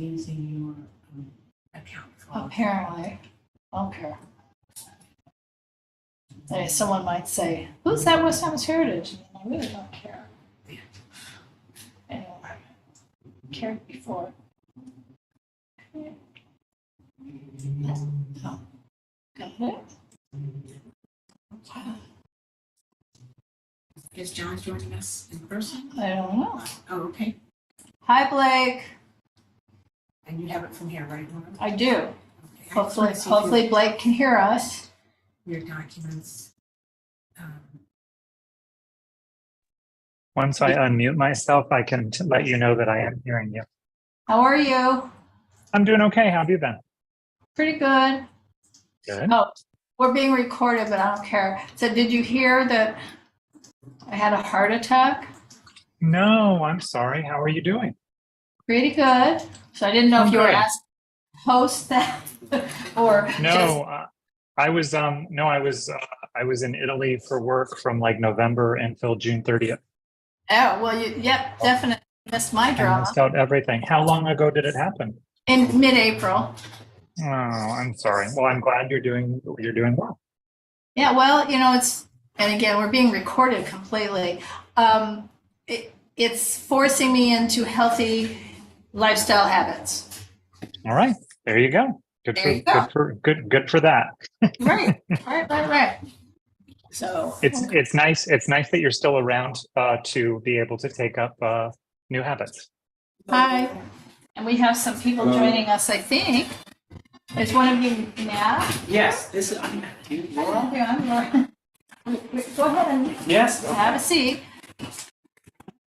using your account for. Apparently. Okay. Someone might say, who's that West Hampton Heritage? I really don't care. Anyway, cared before. Okay. Oh. Got it? Is John joining us in person? I don't know. Oh, okay. Hi, Blake. And you have it from here, right, Laura? I do. Okay. I just wanna see if Hopefully Blake can hear us. your documents. Once I unmute myself, I can let you know that I am hearing you. How are you? I'm doing okay. How have you been? Pretty good. Good. Oh, we're being recorded, but I don't care. So did you hear that I had a heart attack? No, I'm sorry. How are you doing? Pretty good. So I didn't know if you were Good. asked to host that or No, I was I was in Italy for work from like November until June 30th. Oh, well, yep, definitely missed my I drama. missed out everything. How long ago did it happen? In mid-April. Oh, I'm sorry. Well, I'm glad you're doing well. Yeah, well, and again, we're being recorded completely. It's forcing me into healthy lifestyle habits. All right. There you go. Good for that. Right. So It's nice that you're still around to be able to take up new habits. hi, and we have some people joining us, I think. Is one of you Matt? Yes, this is, I'm Laura. Here, I'm Laura. Go ahead and Yes. have a seat.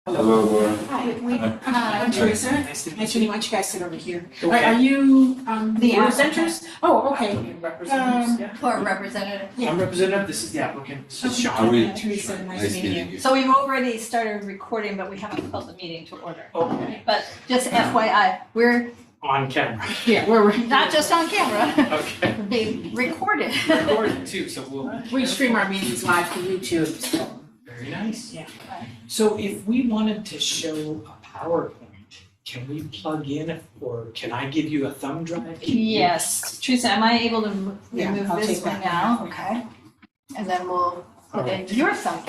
Hello, Laura. Hi, I'm Teresa. Nice to Nice meet to meet you. Why don't you guys sit over here? Okay. Are you the applicant. presenters? Oh, okay. Representatives, yeah. Or representative. Yeah. I'm representative, this is the applicant, this is Sean. Sean. Are we- Teresa, nice meeting you. So we've already started recording, but we haven't called the meeting to order. Okay, But just FYI, we're on camera. Yeah, we're not just on camera, Okay. we're being recorded. Recorded too, so we'll. we stream our meetings live to YouTube. So. Very nice. Yeah. So if we wanted to show a PowerPoint, can we plug in or can I give you a thumb drive? Yes. Teresa, am I able to Yeah, remove I'll this take one that now? one. Okay. And then we'll put in Alright. your thumb.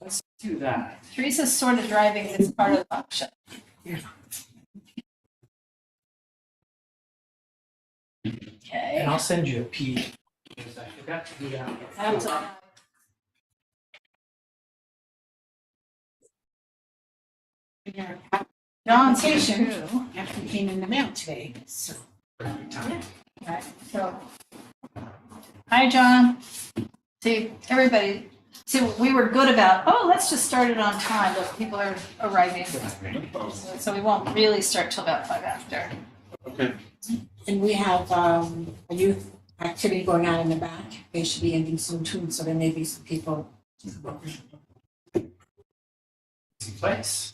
Let's do that. Teresa's sort of driving this part of the function. Okay. And I'll send you a PDF because I forgot to do that. That's all. Your John's application here too. actually came in the mail today. So. Perfect time. Right, so. Hi, John. See, everybody, we were good about, let's just start it on time, but people are arriving. So we won't really start till about 5 after. Okay. And we have a youth activity going on in the back. They should be ending soon too, so there may be some people. Place.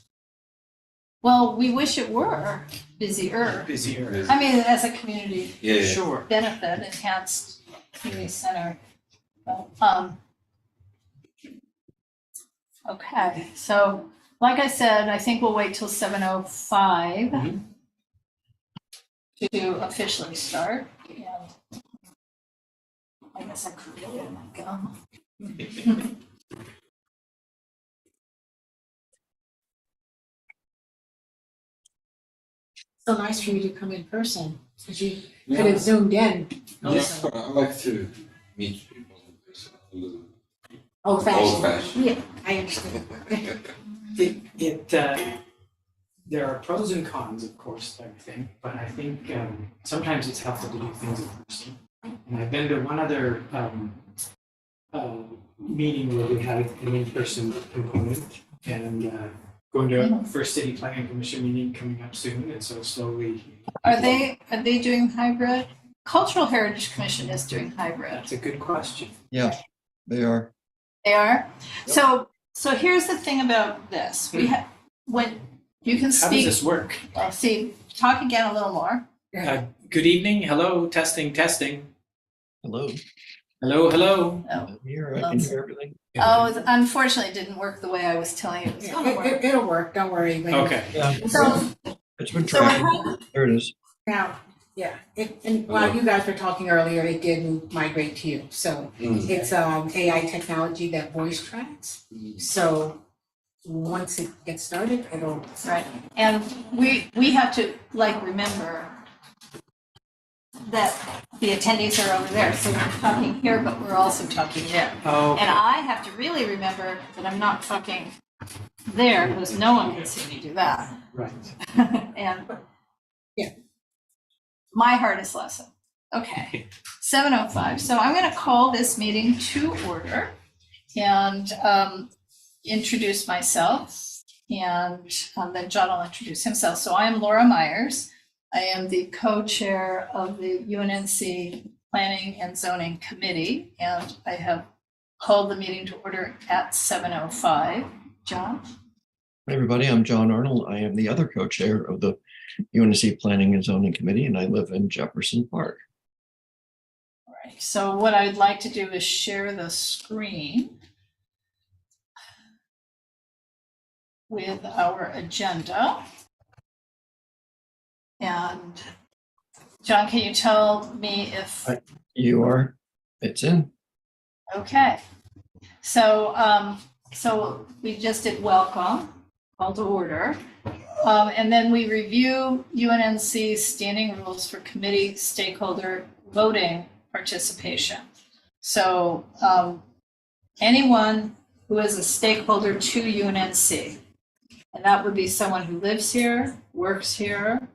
Well, we wish it were busier. Busier. I mean, as a community Yeah. Sure. benefit, enhanced community center. But, okay, so like I said, I think we'll wait till 7:05 Mhm. to officially start. And I guess I could get it my gum. So nice for you to come in person, because you could have zoomed in. Yes, I like to meet people in person. Old fashioned. Old fashioned. Yeah, I understand. There are pros and cons, of course, to everything, but I think sometimes it's helpful to do things in person. And I've been to one other meeting where we had an in-person component, and going to a first city planning commission meeting coming up soon, and so slowly. Are they doing hybrid? Cultural Heritage Commission is doing hybrid. That's a good question. Yeah, they are. They are? So here's the thing about this. We have, when you can How does speak, this work? well, see, talk again a little more. Good evening, hello, testing, testing. Hello. Hello, hello. Oh, Here, I can hear everything. unfortunately, it didn't work the way I was telling you it was going to work. It'll work, don't worry. Okay. Yeah. So It's been So we're tracking. There it is. Now, yeah, and while you guys were talking earlier, it did migrate to you. So it's AI technology that voice tracks. So once it gets started, it'll. Right, and we have to like remember that the attendees are over there, so we're talking here, but we're also talking there. Oh, And I have to really remember that I'm not talking there, because no one can see me do that. right. And Yeah. my hardest lesson. Okay, 7:05. So I'm going to call this meeting to order and introduce myself, and then John will introduce himself. So I am Laura Myers. I am the co-chair of the UNNC Planning and Zoning Committee, and I have called the meeting to order at 7:05. John? Hey, everybody, I'm John Arnold. I am the other co-chair of the UNNC Planning and Zoning Committee, and I live in Jefferson Park. All right, so what I'd like to do is share the screen with our agenda. And John, can you tell me if, It's in. okay. So we just did welcome, call to order. And then we review UNNC's standing rules for committee stakeholder voting participation. So anyone who is a stakeholder to UNNC, and that would be someone who lives here, works here,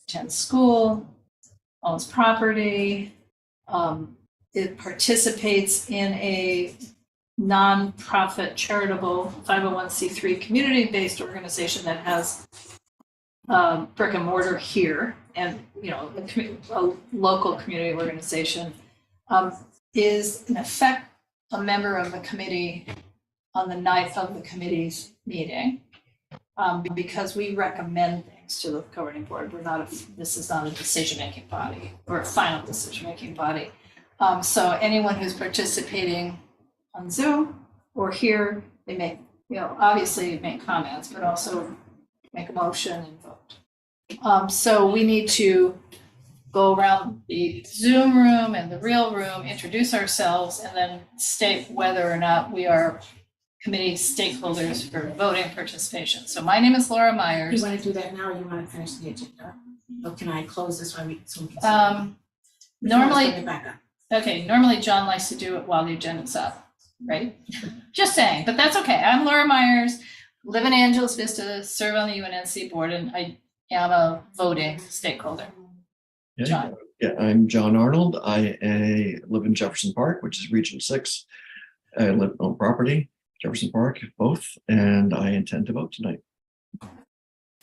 attends school, owns property, it participates in a nonprofit charitable 501c3 community-based organization that has brick and mortar here, and a local community organization, is in effect a member of the committee on the night of the committee's meeting, because we recommend things to the governing board. This is not a decision-making body or a final decision-making body. So anyone who's participating on Zoom or here, they make, obviously make comments, but also make a motion and vote. So we need to go around the Zoom room and the real room, introduce ourselves, and then state whether or not we are committee stakeholders for voting participation. So my name is Laura You Myers. want to do that now, or you want to finish the agenda? Or can I close this one so we can? Bring Normally, it back up. okay, normally John likes to do it while the agenda's up, right? Just saying, but that's okay. I'm Laura Myers, live in Angeles Vista, serve on the UNNC board, and I am a voting stakeholder. John. Yeah, I'm John Arnold. I live in Jefferson Park, which is Region 6. I live on property, Jefferson Park, both, and I intend to vote tonight.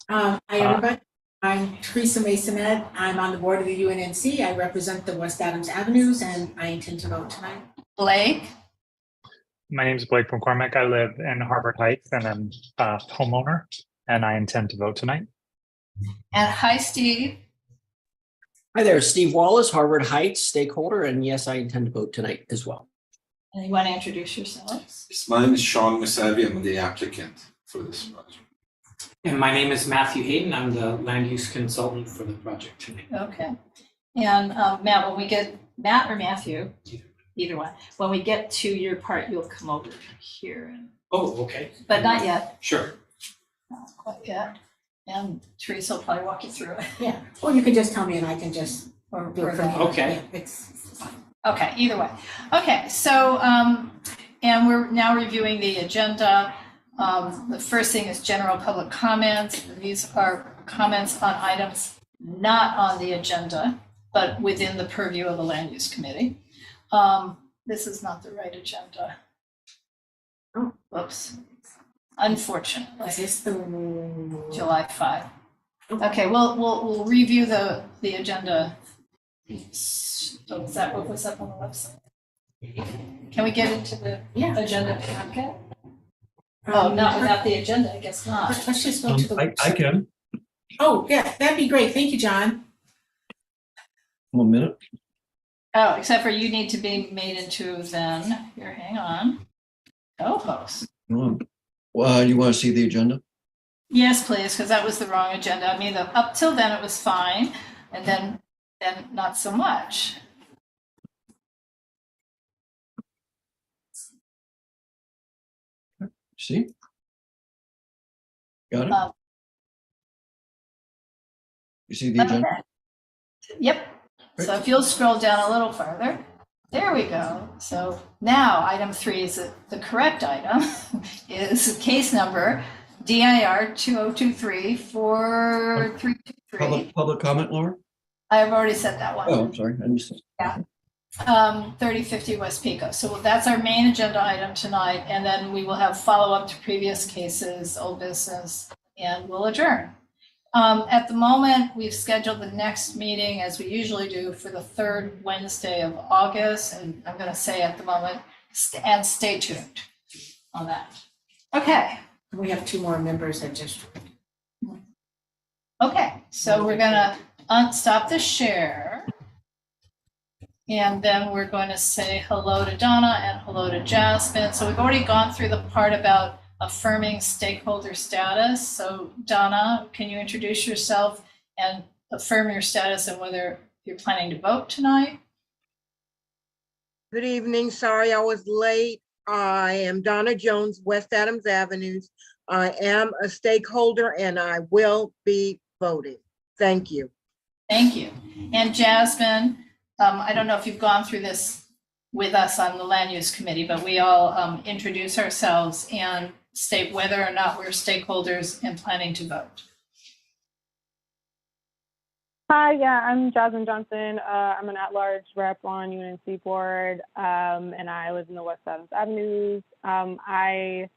Hi, everybody. I'm Teresa Masonette. I'm on the board of the UNNC. I represent the West Adams Avenues, and I intend to vote tonight. Blake? My name is Blake McCormick. I live in Harvard Heights and I'm a homeowner, and I intend to vote tonight. And hi, Steve. Hi there, Steve Wallace, Harvard Heights stakeholder, and yes, I intend to vote tonight as well. And you want to introduce yourselves? My name is Sean Musavi. I'm the applicant for this project. And my name is Matthew Hayden. I'm the land use consultant for the project tonight. Okay. And Matt, when we get, Matt or Matthew, either one, when we get to your part, you'll come over here, Oh, okay. but not yet, Sure. not quite yet. And Teresa will probably walk you through it. Yeah, or you can just tell me and I can just do it from here. Okay. Yeah, it's fine. Okay, either way. Okay, so, and we're now reviewing the agenda. The first thing is general public comments. These are comments on items not on the agenda, but within the purview of the land use committee. This is not the right agenda. Oh. Whoops. Unfortunately, Is this the? July 5. Okay, we'll review the agenda. So is that what was up on the website? Can we get into the Yeah. agenda packet? Oh, not without the agenda, I guess not. Let's just go to the. I can. Oh, yeah, that'd be great. Thank you, John. 1 minute. Oh, except for you need to be made into then, here, hang on. Co-host. Well, you want to see the agenda? Yes, please, because that was the wrong agenda. I mean, up till then it was fine, and then not so much. See? Got it? Um, You see the agenda? Okay. Yep. So if you'll scroll down a little farther, there we go. So now item 3 is the correct item is case number DIR 2023 4323. Public comment, Laura? I've already said that one. Oh, I'm sorry. I missed it. 3050 West Pico. So that's our main agenda item tonight, and then we will have follow-up to previous cases, old business, and we'll adjourn. At the moment, we've scheduled the next meeting, as we usually do, for the 3rd Wednesday of August, and I'm going to say at the moment, and stay tuned on that. Okay. We have 2 more members that just. Okay, so we're going to stop the share. And then we're going to say hello to Donna and hello to Jasmine. So we've already gone through the part about affirming stakeholder status. So Donna, can you introduce yourself and affirm your status and whether you're planning to vote tonight? Good evening. Sorry I was late. I am Donna Jones, West Adams Avenues. I am a stakeholder and I will be voting. Thank you. Thank you. And Jasmine, I don't know if you've gone through this with us on the land use committee, but we all introduce ourselves and state whether or not we're stakeholders and planning to vote. Hi, yeah, I'm Jasmine Johnson. I'm an at-large rep on UNNC board, and I live in the West Adams Avenues. I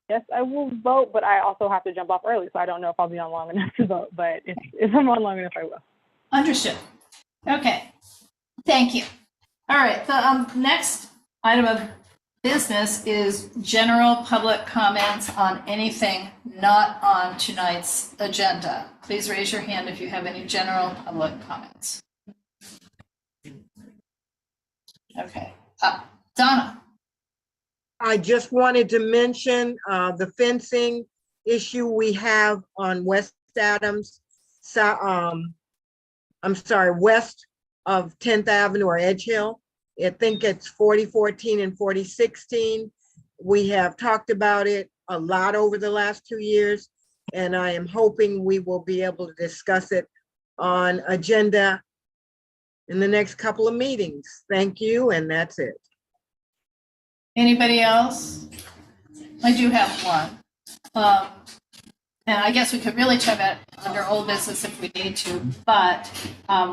guess I will vote, but I also have to jump off early, so I don't know if I'll be on long enough to vote, but if I'm on long enough, I will. Understood. Okay, thank you. All right, the next item of business is general public comments on anything not on tonight's agenda. Please raise your hand if you have any general public comments. Okay, Donna. I just wanted to mention the fencing issue we have on West Adams. I'm sorry, west of 10th Avenue or Edge Hill. I think it's 4014 and 4016. We have talked about it a lot over the last 2 years, and I am hoping we will be able to discuss it on agenda in the next couple of meetings. Thank you, and that's it. Anybody else? I do have one. And I guess we could really talk about under old business if we need to, but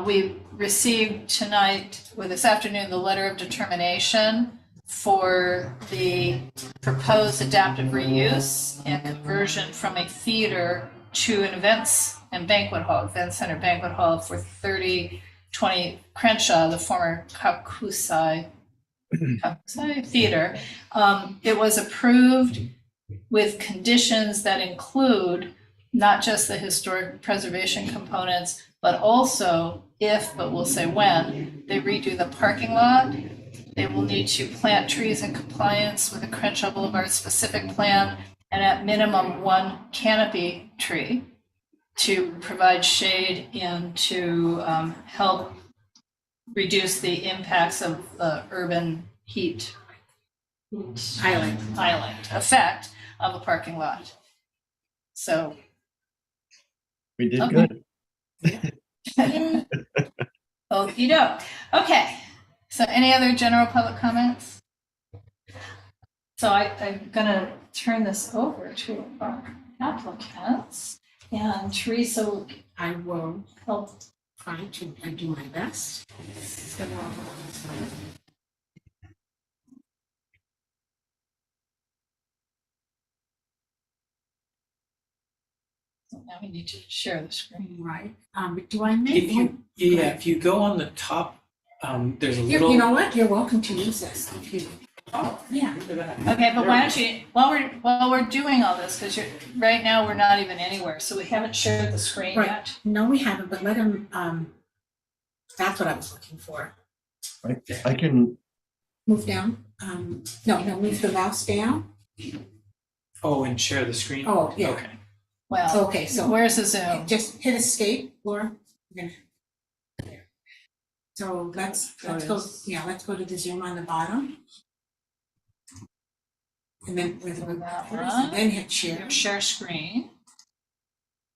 we received tonight, or this afternoon, the letter of determination for the proposed adaptive reuse and conversion from a theater to an events and banquet hall, event center banquet hall for 3020 Crenshaw, the former Kakusai Theater. It was approved with conditions that include not just the historic preservation components, but also if, but we'll say when, they redo the parking lot, they will need to plant trees in compliance with the Crenshaw Boulevard specific plan, and at minimum 1 canopy tree to provide shade and to help reduce the impacts of urban heat island effect of a parking lot. So We did Okay. good. oh, you know. Okay. So any other general public comments? So I'm gonna turn this over to our applicants, and Teresa I will will try to do my best. So, now we need to share the screen. right. Do I make If you, yeah, if you go on the top, there's a little. You know what? You're welcome to use this if you. Oh, yeah. Okay, but why don't you, while we're doing all this, because right now we're not even anywhere, so we haven't shared the screen Right. yet. No, we haven't, but let him, that's what I was looking for. I can, Move down. No, move the mouse down. Oh, and share the screen? Oh, yeah. Okay. Well, Okay, so where's the Zoom? just hit escape, Laura. We're gonna- there. So let's go, yeah, let's go to the Zoom on the bottom. And then with the That and one. then hit share. Share screen.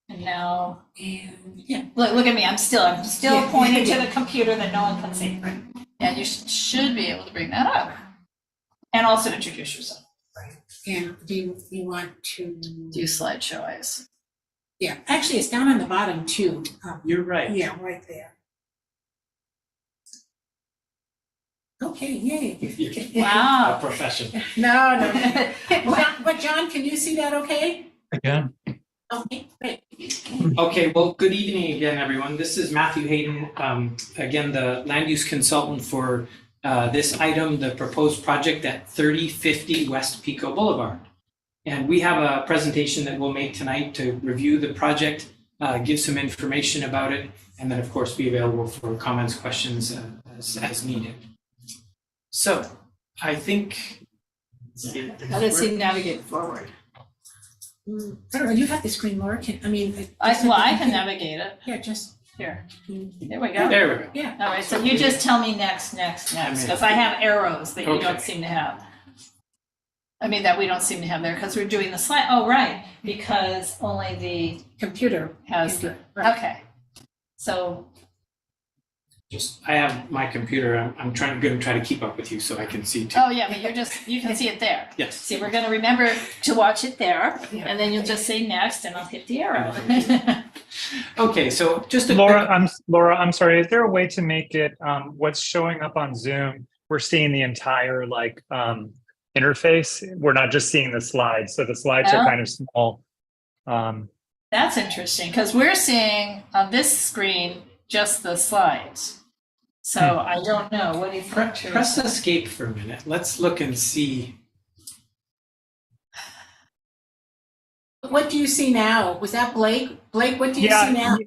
And now, And yeah, look at me, I'm still Yeah. pointing to the computer that no one can see. And you should be able to bring that up. And also introduce yourself. and do you want to? Do slideshow eyes. Yeah, actually, it's down on the bottom too. You're right. Yeah, right there. Okay, yay. Wow. A professional. No. But John, can you see that okay? Again, Okay, great. Okay, well, good evening again, everyone. This is Matthew Hayden, again, the land use consultant for this item, the proposed project at 3050 West Pico Boulevard. And we have a presentation that we'll make tonight to review the project, give some information about it, and then, of course, be available for comments, questions as needed. So I think. How does he navigate forward? I don't know, you have the screen, Laura, I can navigate it. Yeah, just. Here. There we go. There we go. Yeah. All right, so you just tell me next, because I have arrows that you don't Okay. seem to have. I mean, that we don't seem to have there, because we're doing the slide, oh, right, because only the Computer. has the, Right. okay. So, I have my computer. I'm going to try to keep up with you so I can see too. oh, yeah, but you can see it there. Yes. See, we're gonna remember to watch it there, and then you'll just say next, and I'll hit the arrow. Okay, so just a Laura, I'm sorry. Is there a way to make it what's showing up on Zoom? We're seeing the entire interface. We're not just seeing the slides. So the slides are Oh. kind of small. That's interesting, because we're seeing on this screen just the slides. So I don't know, what do you think? Press escape for a minute. Let's look and see. What do you see now? Was that Blake? Blake, what do you see now?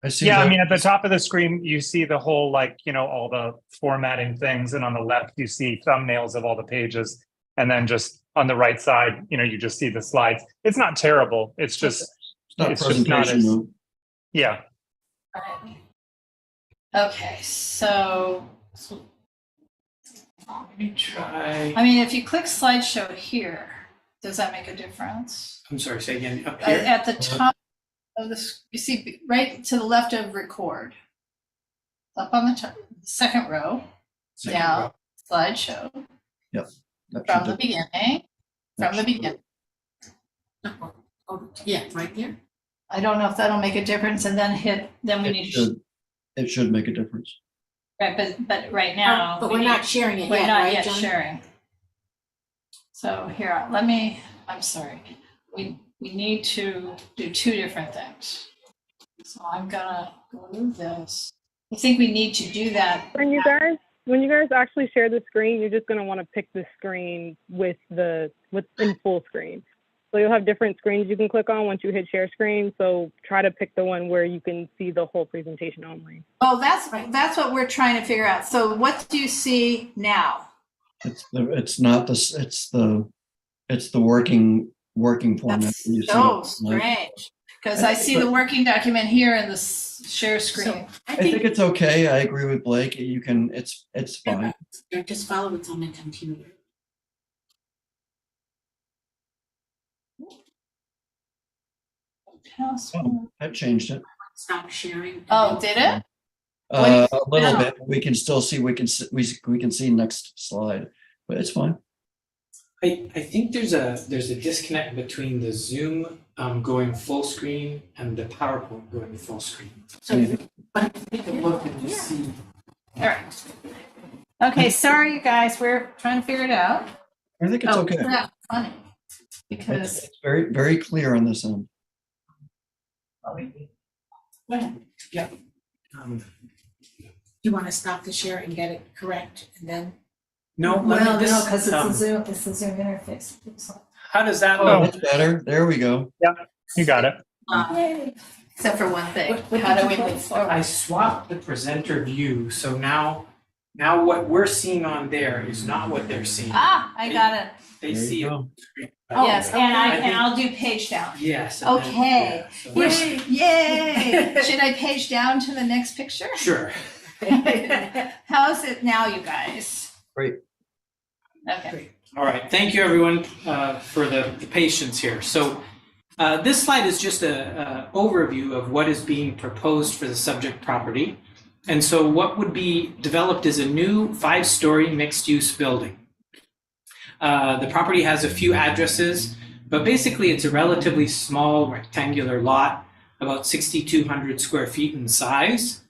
I see. Yeah, I that- mean, at the top of the screen, you see the whole, all the formatting things. And on the left, you see thumbnails of all the pages. And then just on the right side, you just see the slides. It's not terrible. It's just, It's not it's just not presentation as, mode. yeah. Okay, so, Let me try. I mean, if you click slideshow here, does that make a difference? I'm sorry, say again. Up here. At the top of you see right to the left of record. Up on the top, second row, Second down, row. slideshow, That from should the beginning, that from the should- beginning. Oh, yeah, right there. I don't know if that'll make a difference, and then then we It need to, should, it should make a difference. right, but right now. But we we're need- not sharing it We're yet, not right, yet John? sharing. So here, I'm sorry. We need to do two different things. So I'm gonna go to this. I think we need to do that. When you guys actually share the screen, you're just gonna want to pick the screen with in full screen. So you'll have different screens you can click on once you hit share screen. So try to pick the one where you can see the whole presentation only. Oh, that's what we're trying to figure out. So what do you see now? It's not this, it's the working format. That's that you see so on the slide. strange, because I see the working document here in the share screen. I I think think, it's okay. I agree with Blake. You can, it's fine. just follow what's on the computer. Oh, I changed it. Stop sharing. Oh, did it? A What little do you- bit. We can still see, we can see next slide, but it's fine. I think there's a disconnect between the Zoom going full screen and the PowerPoint going full screen. So, But take a look and just see. All right. Okay, sorry, you guys, we're trying to figure it out. I think it's Oh, okay. isn't that funny? Because, It's very, very clear on this end. you want to stop the share and get it correct, and then? No, let me well, no, this, because it's the Zoom interface. how does that Oh, look? that's better. There we go. You got it. Yay. Except for one thing, What how do did we you move put? forward? I swapped the presenter view, so now Now what we're seeing on there is not what they're seeing. Ah, I got it. They There you see it. go. Yes, and I think- I'll do page down. Yes. and then- Okay. yeah, so- Yay! Should I page down to the next picture? Sure. How's it now, you guys? Great. Okay. All right, thank you everyone for the patience here. So this slide is just a overview of what is being proposed for the subject property. And so what would be developed is a new 5-story mixed-use building. The property has a few addresses, but basically it's a relatively small rectangular lot, about 6,200 square feet in size.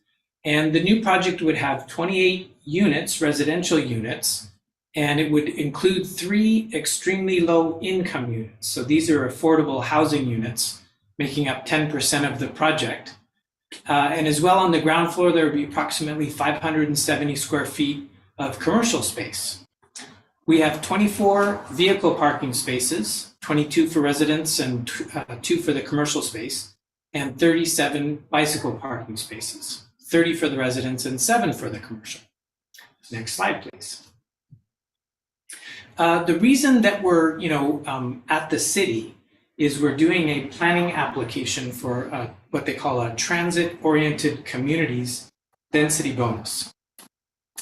And the new project would have 28 units, residential units, and it would include 3 extremely low income units. So these are affordable housing units, making up 10% of the project. And as well, on the ground floor, there would be approximately 570 square feet of commercial space. We have 24 vehicle parking spaces, 22 for residents and 2 for the commercial space, and 37 bicycle parking spaces, 30 for the residents and 7 for the commercial. Next slide, please. The reason that we're, at the city is we're doing a planning application for what they call a transit-oriented communities density bonus.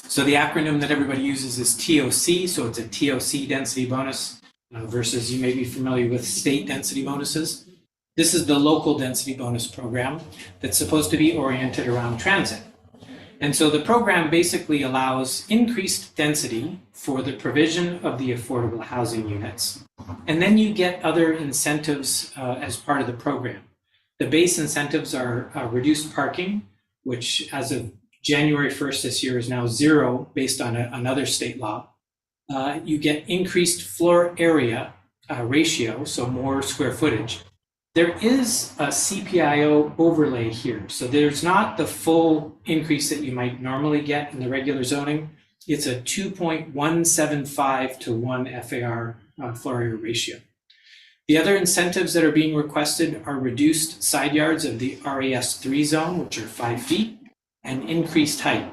So the acronym that everybody uses is TOC, so it's a TOC density bonus versus you may be familiar with state density bonuses. This is the local density bonus program that's supposed to be oriented around transit. And so the program basically allows increased density for the provision of the affordable housing units. And then you get other incentives as part of the program. The base incentives are reduced parking, which as of January 1st this year is now 0 based on another state law. You get increased floor area ratio, so more square footage. There is a CPIO overlay here. So there's not the full increase that you might normally get in the regular zoning. It's a 2.175 to 1 FAR floor area ratio. The other incentives that are being requested are reduced side yards of the RAS3 zone, which are 5 feet, and increased height.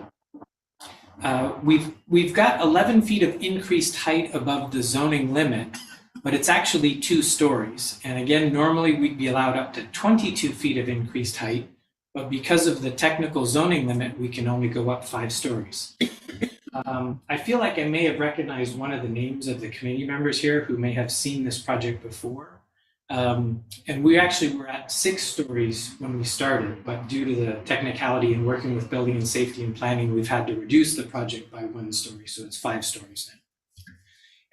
We've got 11 feet of increased height above the zoning limit, but it's actually 2 stories. And again, normally we'd be allowed up to 22 feet of increased height, but because of the technical zoning limit, we can only go up 5 stories. I feel like I may have recognized one of the names of the committee members here who may have seen this project before. And we actually were at 6 stories when we started, but due to the technicality and working with building and safety and planning, we've had to reduce the project by 1 story, so it's 5 stories now.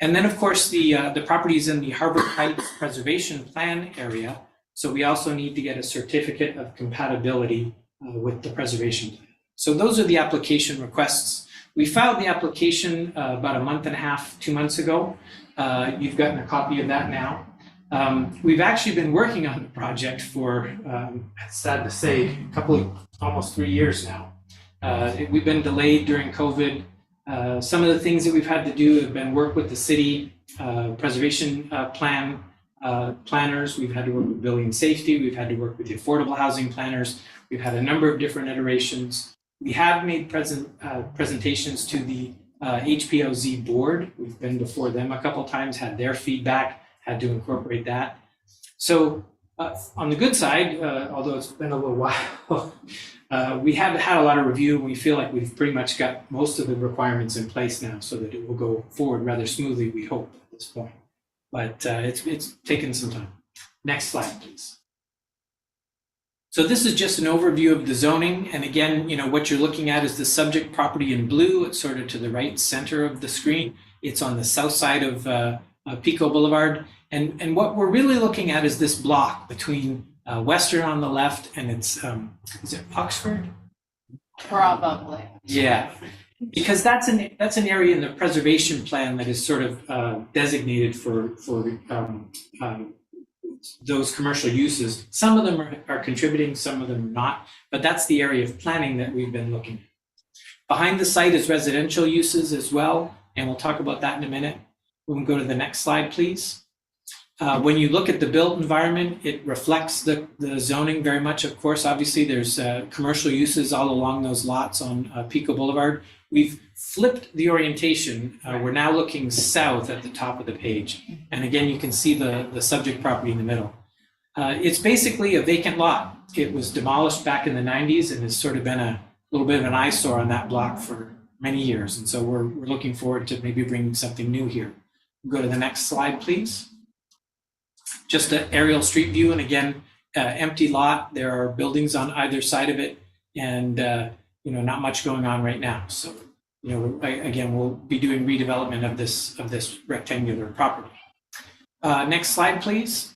And then, of course, the property is in the Harbor Heights Preservation Plan area, so we also need to get a certificate of compatibility with the preservation plan. So those are the application requests. We filed the application about a month and a half, 2 months ago. You've gotten a copy of that now. We've actually been working on the project for, sad to say, almost 3 years now. We've been delayed during COVID. Some of the things that we've had to do have been work with the city preservation planners. We've had to work with building and safety. We've had to work with the affordable housing planners. We've had a number of different iterations. We have made presentations to the HPOZ board. We've been before them a couple times, had their feedback, had to incorporate that. So on the good side, although it's been a little while, we have had a lot of review, and we feel like we've pretty much got most of the requirements in place now so that it will go forward rather smoothly, we hope, at this point. But it's taken some time. Next slide, please. So this is just an overview of the zoning. And again, what you're looking at is the subject property in blue. It's sort of to the right center of the screen. It's on the south side of Pico Boulevard. And what we're really looking at is this block between Western on the left, and it's, is it Oxford? Probably. Yeah, because that's an area in the preservation plan that is sort of designated for those commercial uses. Some of them are contributing, some of them are not, but that's the area of planning that we've been looking at. Behind the site is residential uses as well, and we'll talk about that in a minute. We can go to the next slide, please. When you look at the built environment, it reflects the zoning very much. Of course, obviously, there's commercial uses all along those lots on Pico Boulevard. We've flipped the orientation. We're now looking south at the top of the page. And again, you can see the subject property in the middle. It's basically a vacant lot. It was demolished back in the 90s and has sort of been a little bit of an eyesore on that block for many years. And so we're looking forward to maybe bringing something new here. Go to the next slide, please. Just an aerial street view. And again, empty lot. There are buildings on either side of it. And not much going on right now. So, again, we'll be doing redevelopment of this rectangular property. Next slide, please.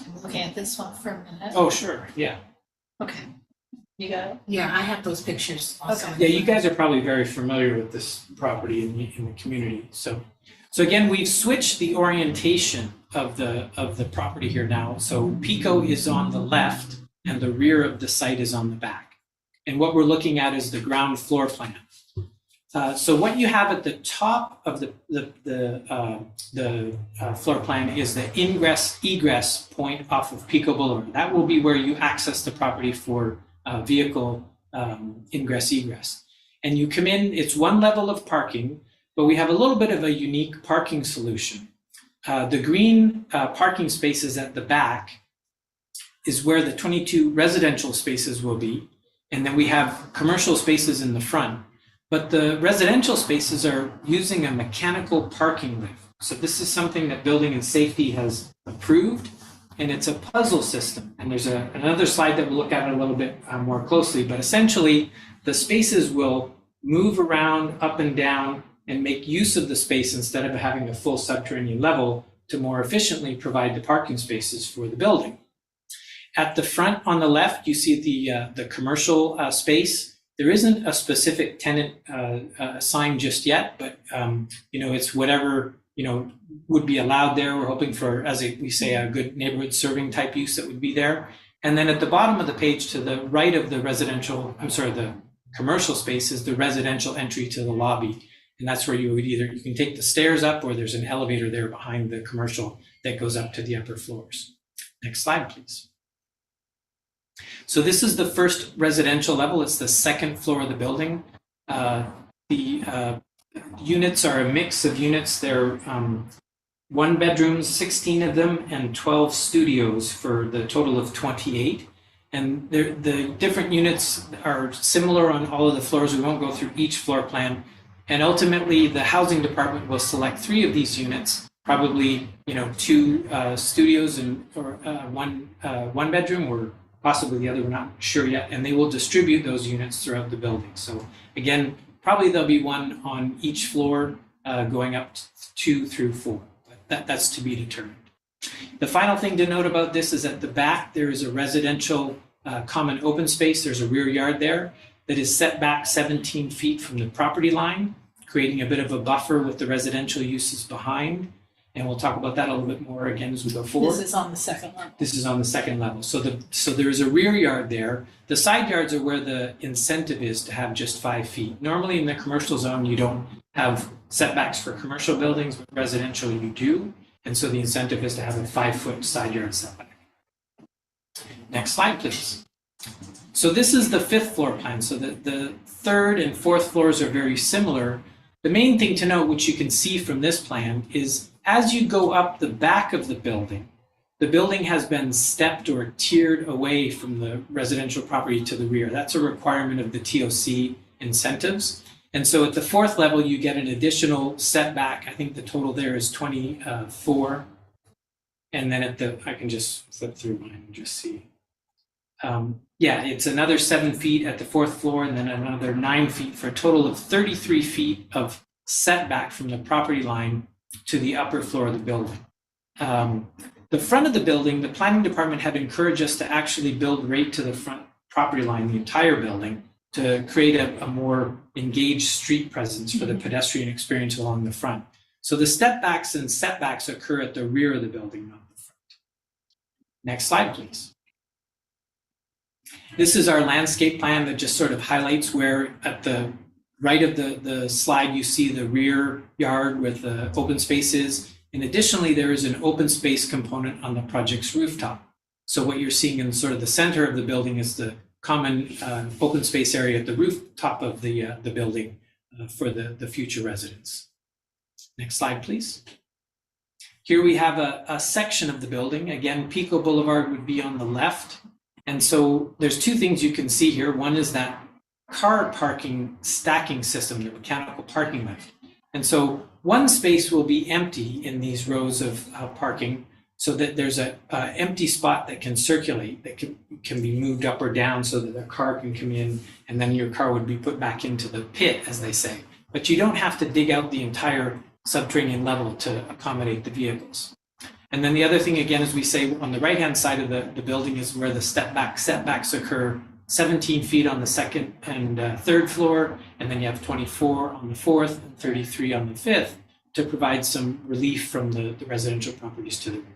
I'm looking at this one for a minute. Oh, sure. Yeah. Okay. You got it? Yeah, I have those pictures also. Okay. Yeah, you guys are probably very familiar with this property in the community. So again, we've switched the orientation of the property here now. So Pico is on the left and the rear of the site is on the back. And what we're looking at is the ground floor plan. So what you have at the top of the floor plan is the ingress-egress point off of Pico Boulevard. That will be where you access the property for vehicle ingress-egress. And you come in, it's one level of parking, but we have a little bit of a unique parking solution. The green parking spaces at the back is where the 22 residential spaces will be. And then we have commercial spaces in the front. But the residential spaces are using a mechanical parking lift. So this is something that Building and Safety has approved, and it's a puzzle system. And there's another slide that we'll look at it a little bit more closely. But essentially, the spaces will move around up and down and make use of the space instead of having a full subterranean level to more efficiently provide the parking spaces for the building. At the front on the left, you see the commercial space. There isn't a specific tenant assigned just yet, but it's whatever would be allowed there. We're hoping for, as we say, a good neighborhood serving type use that would be there. And then at the bottom of the page, to the right of the commercial space is the residential entry to the lobby, and that's where you can take the stairs up, or there's an elevator there behind the commercial that goes up to the upper floors. Next slide, please. So this is the first residential level. It's the second floor of the building. The units are a mix of units. They're one bedrooms, 16 of them, and 12 studios for the total of 28. And the different units are similar on all of the floors. We won't go through each floor plan. And ultimately, the housing department will select 3 of these units, probably 2 studios or one bedroom, or possibly the other, we're not sure yet, and they will distribute those units throughout the building. So again, probably there'll be one on each floor going up 2 through 4, but that's to be determined. The final thing to note about this is at the back, there is a residential common open space. There's a rear yard there that is set back 17 feet from the property line, creating a bit of a buffer with the residential uses behind. And we'll talk about that a little bit more again as we go forward. This is on the second level. This is on the second level. So there is a rear yard there. The side yards are where the incentive is to have just 5 feet. Normally in the commercial zone, you don't have setbacks for commercial buildings, but residential you do. And so the incentive is to have a 5-foot side yard setback. Next slide, please. So this is the 5th floor plan. So the 3rd and 4th floors are very similar. The main thing to note, which you can see from this plan, is as you go up the back of the building has been stepped or tiered away from the residential property to the rear. That's a requirement of the TOC incentives. And so at the 4th level, you get an additional setback. I think the total there is 24. And then I can just flip through mine and just see. It's another 7 feet at the 4th floor, and then another 9 feet for a total of 33 feet of setback from the property line to the upper floor of the building. The front of the building, the planning department had encouraged us to actually build right to the front property line, the entire building, to create a more engaged street presence for the pedestrian experience along the front. So the step backs and setbacks occur at the rear of the building, not the front. Next slide, please. This is our landscape plan that just sort of highlights where at the right of the slide, you see the rear yard with the open spaces. And additionally, there is an open space component on the project's rooftop. So what you're seeing in sort of the center of the building is the common open space area at the rooftop of the building for the future residents. Next slide, please. Here we have a section of the building. Again, Pico Boulevard would be on the left. And so there's two things you can see here. One is that car parking stacking system, the mechanical parking lift. And so one space will be empty in these rows of parking so that there's a empty spot that can circulate, that can be moved up or down so that a car can come in and then your car would be put back into the pit, as they say. But you don't have to dig out the entire subterranean level to accommodate the vehicles. And then the other thing, again, as we say, on the right-hand side of the building is where the setbacks occur, 17 feet on the second and third floor, and then you have 24 on the fourth and 33 on the fifth to provide some relief from the residential properties to the rear.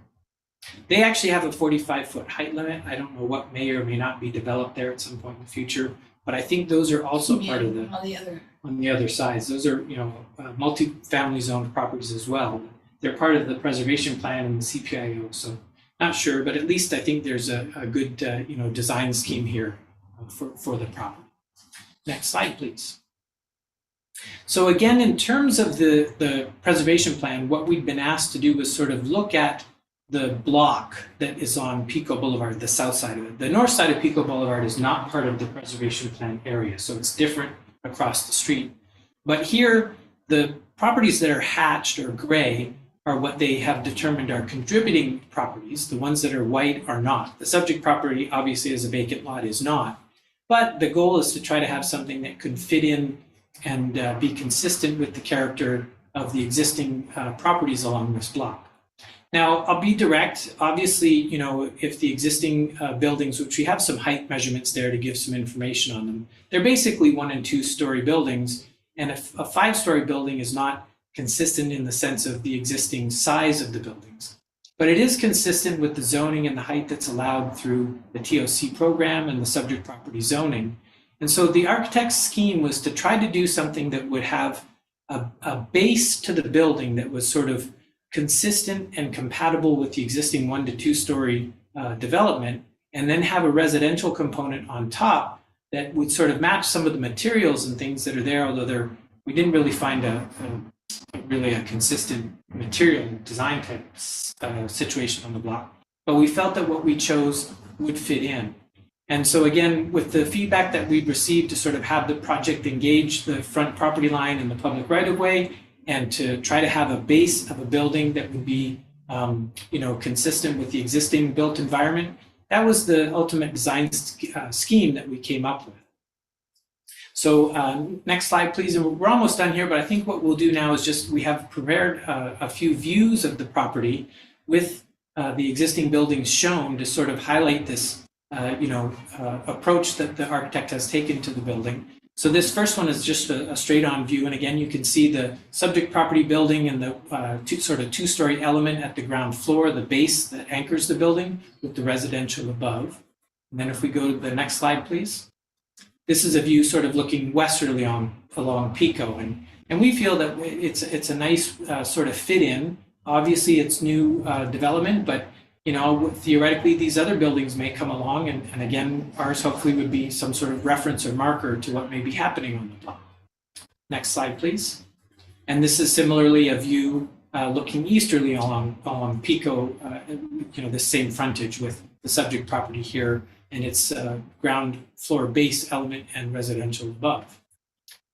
They actually have a 45-foot height limit. I don't know what may or may not be developed there at some point in the future, but I think those are also part of the on the other sides. Those are, multi-family zoned properties as well. They're part of the preservation plan and the CPIO, so not sure, but at least I think there's a good design scheme here for the property. Next slide, please. So again, in terms of the preservation plan, what we've been asked to do was sort of look at the block that is on Pico Boulevard, the south side of it. The north side of Pico Boulevard is not part of the preservation plan area, so it's different across the street. But here, the properties that are hatched or gray are what they have determined are contributing properties. The ones that are white are not. The subject property, obviously, as a vacant lot is not. But the goal is to try to have something that could fit in and be consistent with the character of the existing properties along this block. Now, I'll be direct. Obviously, if the existing buildings, which we have some height measurements there to give some information on them, they're basically 1- and 2-story buildings. And if a 5-story building is not consistent in the sense of the existing size of the buildings, but it is consistent with the zoning and the height that's allowed through the TOC program and the subject property zoning. And so the architect's scheme was to try to do something that would have a base to the building that was sort of consistent and compatible with the existing 1- to 2-story development, and then have a residential component on top that would sort of match some of the materials and things that are there, although we didn't really find a consistent material design type situation on the block. But we felt that what we chose would fit in. And so again, with the feedback that we've received to sort of have the project engage the front property line and the public right-of-way, and to try to have a base of a building that would be, consistent with the existing built environment, that was the ultimate design scheme that we came up with. So next slide, please. And we're almost done here, but I think what we'll do now is we have prepared a few views of the property with the existing buildings shown to sort of highlight this, approach that the architect has taken to the building. So this first one is just a straight-on view, and again, you can see the subject property building and the 2-story element at the ground floor, the base that anchors the building with the residential above. And then if we go to the next slide, please. This is a view sort of looking westerly along Pico, and we feel that it's a nice sort of fit in. Obviously, it's new development, but theoretically, these other buildings may come along, and again, ours hopefully would be some sort of reference or marker to what may be happening on the block. Next slide, please. And this is similarly a view looking easterly along Pico, the same frontage with the subject property here and its ground floor base element and residential above.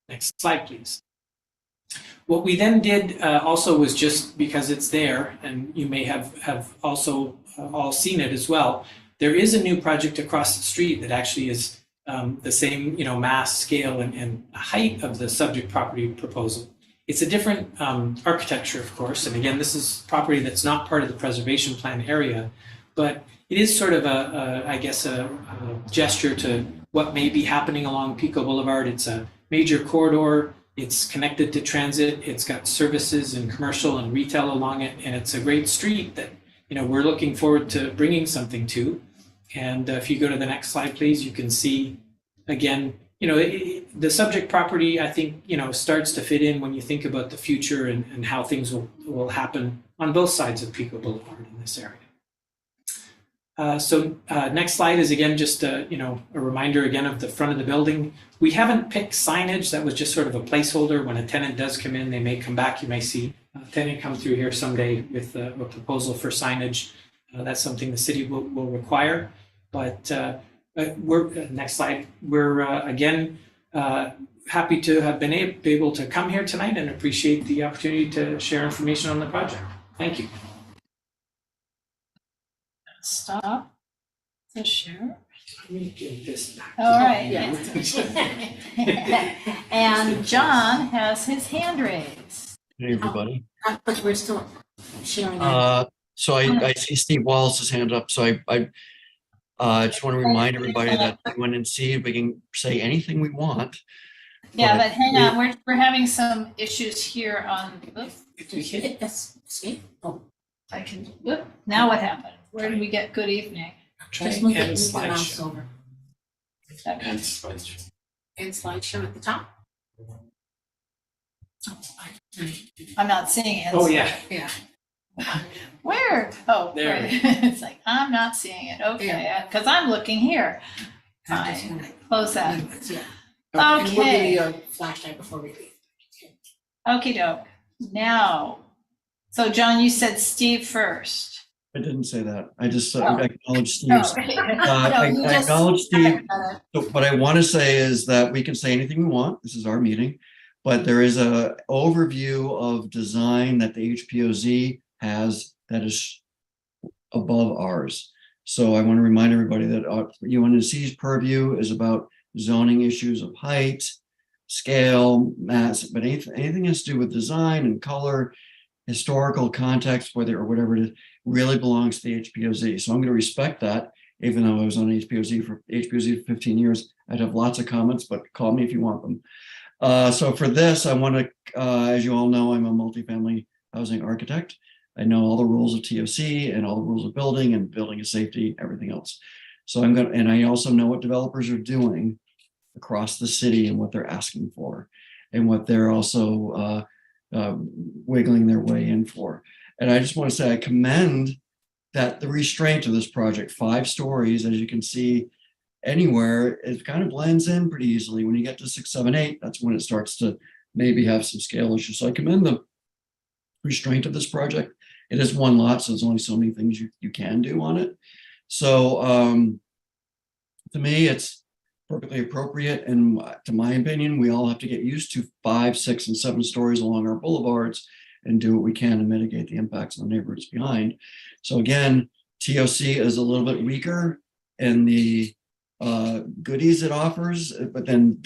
Next slide, please. What we then did also was, just because it's there, and you may have also all seen it as well, there is a new project across the street that actually is the same mass, scale, and height of the subject property proposal. It's a different architecture, of course, and again, this is property that's not part of the preservation plan area, but it is sort of a gesture to what may be happening along Pico Boulevard. It's a major corridor. It's connected to transit. It's got services and commercial and retail along it, and it's a great street that we're looking forward to bringing something to. And if you go to the next slide, please, you can see again, the subject property, I think, starts to fit in when you think about the future and how things will happen on both sides of Pico Boulevard in this area. Next slide is again just a reminder again of the front of the building. We haven't picked signage. That was just sort of a placeholder. When a tenant does come in, they may come back. You may see a tenant come through here someday with a proposal for signage. That's something the city will require. But next slide. We're again happy to have been able to come here tonight and appreciate the opportunity to share information on the project. Thank you. Stop the share. Let me give this back. All right. Yeah. And John has his hand raised. Hey, everybody. But we're still sharing that. So I see Steve Wallace's hand up, so I just want to remind everybody that UNNC, we can say anything we want. Yeah, but hang on, we're having some issues here on, oops, If we hit Escape. Oh, I can, oop, now what happened? Where did we get good evening? just move and the mouse slideshow. over. Okay. And slideshow. And slideshow at the top. I'm not seeing it. Oh, yeah. Yeah. Where? Oh, There right. It's like, I'm not seeing it. Okay, because I'm looking here. I just Fine. wanna- Close that. Yeah. And we'll give Okay. you a flashlight before we leave. Okie doke. Now, so John, you said Steve first. I didn't say that. I just Oh. acknowledged Steve's. No, I you just- acknowledge Steve. Uh, So what I want to say is that we can say anything we want. This is our meeting. But there is a overview of design that the HPOZ has that is above ours. So I want to remind everybody that UNNC's purview is about zoning issues of height, scale, mass, but anything has to do with design and color, historical context, whatever it is, really belongs to the HPOZ. So I'm going to respect that, even though I was on HPOZ for 15 years. I'd have lots of comments, but call me if you want them. So for this, I want to, as you all know, I'm a multifamily housing architect. I know all the rules of TOC and all the rules of building and building and safety, everything else. So and I also know what developers are doing across the city and what they're asking for and what they're also wiggling their way in for. And I just want to say I commend that the restraint of this project, 5 stories, as you can see, anywhere, it kind of blends in pretty easily. When you get to 6, 7, 8, that's when it starts to maybe have some scale issues. So I commend the restraint of this project. It is one lot, so there's only so many things you can do on it. So to me, it's perfectly appropriate. And to my opinion, we all have to get used to 5, 6, and 7 stories along our boulevards and do what we can to mitigate the impacts on the neighborhoods behind. So again, TOC is a little bit weaker in the goodies it offers, but then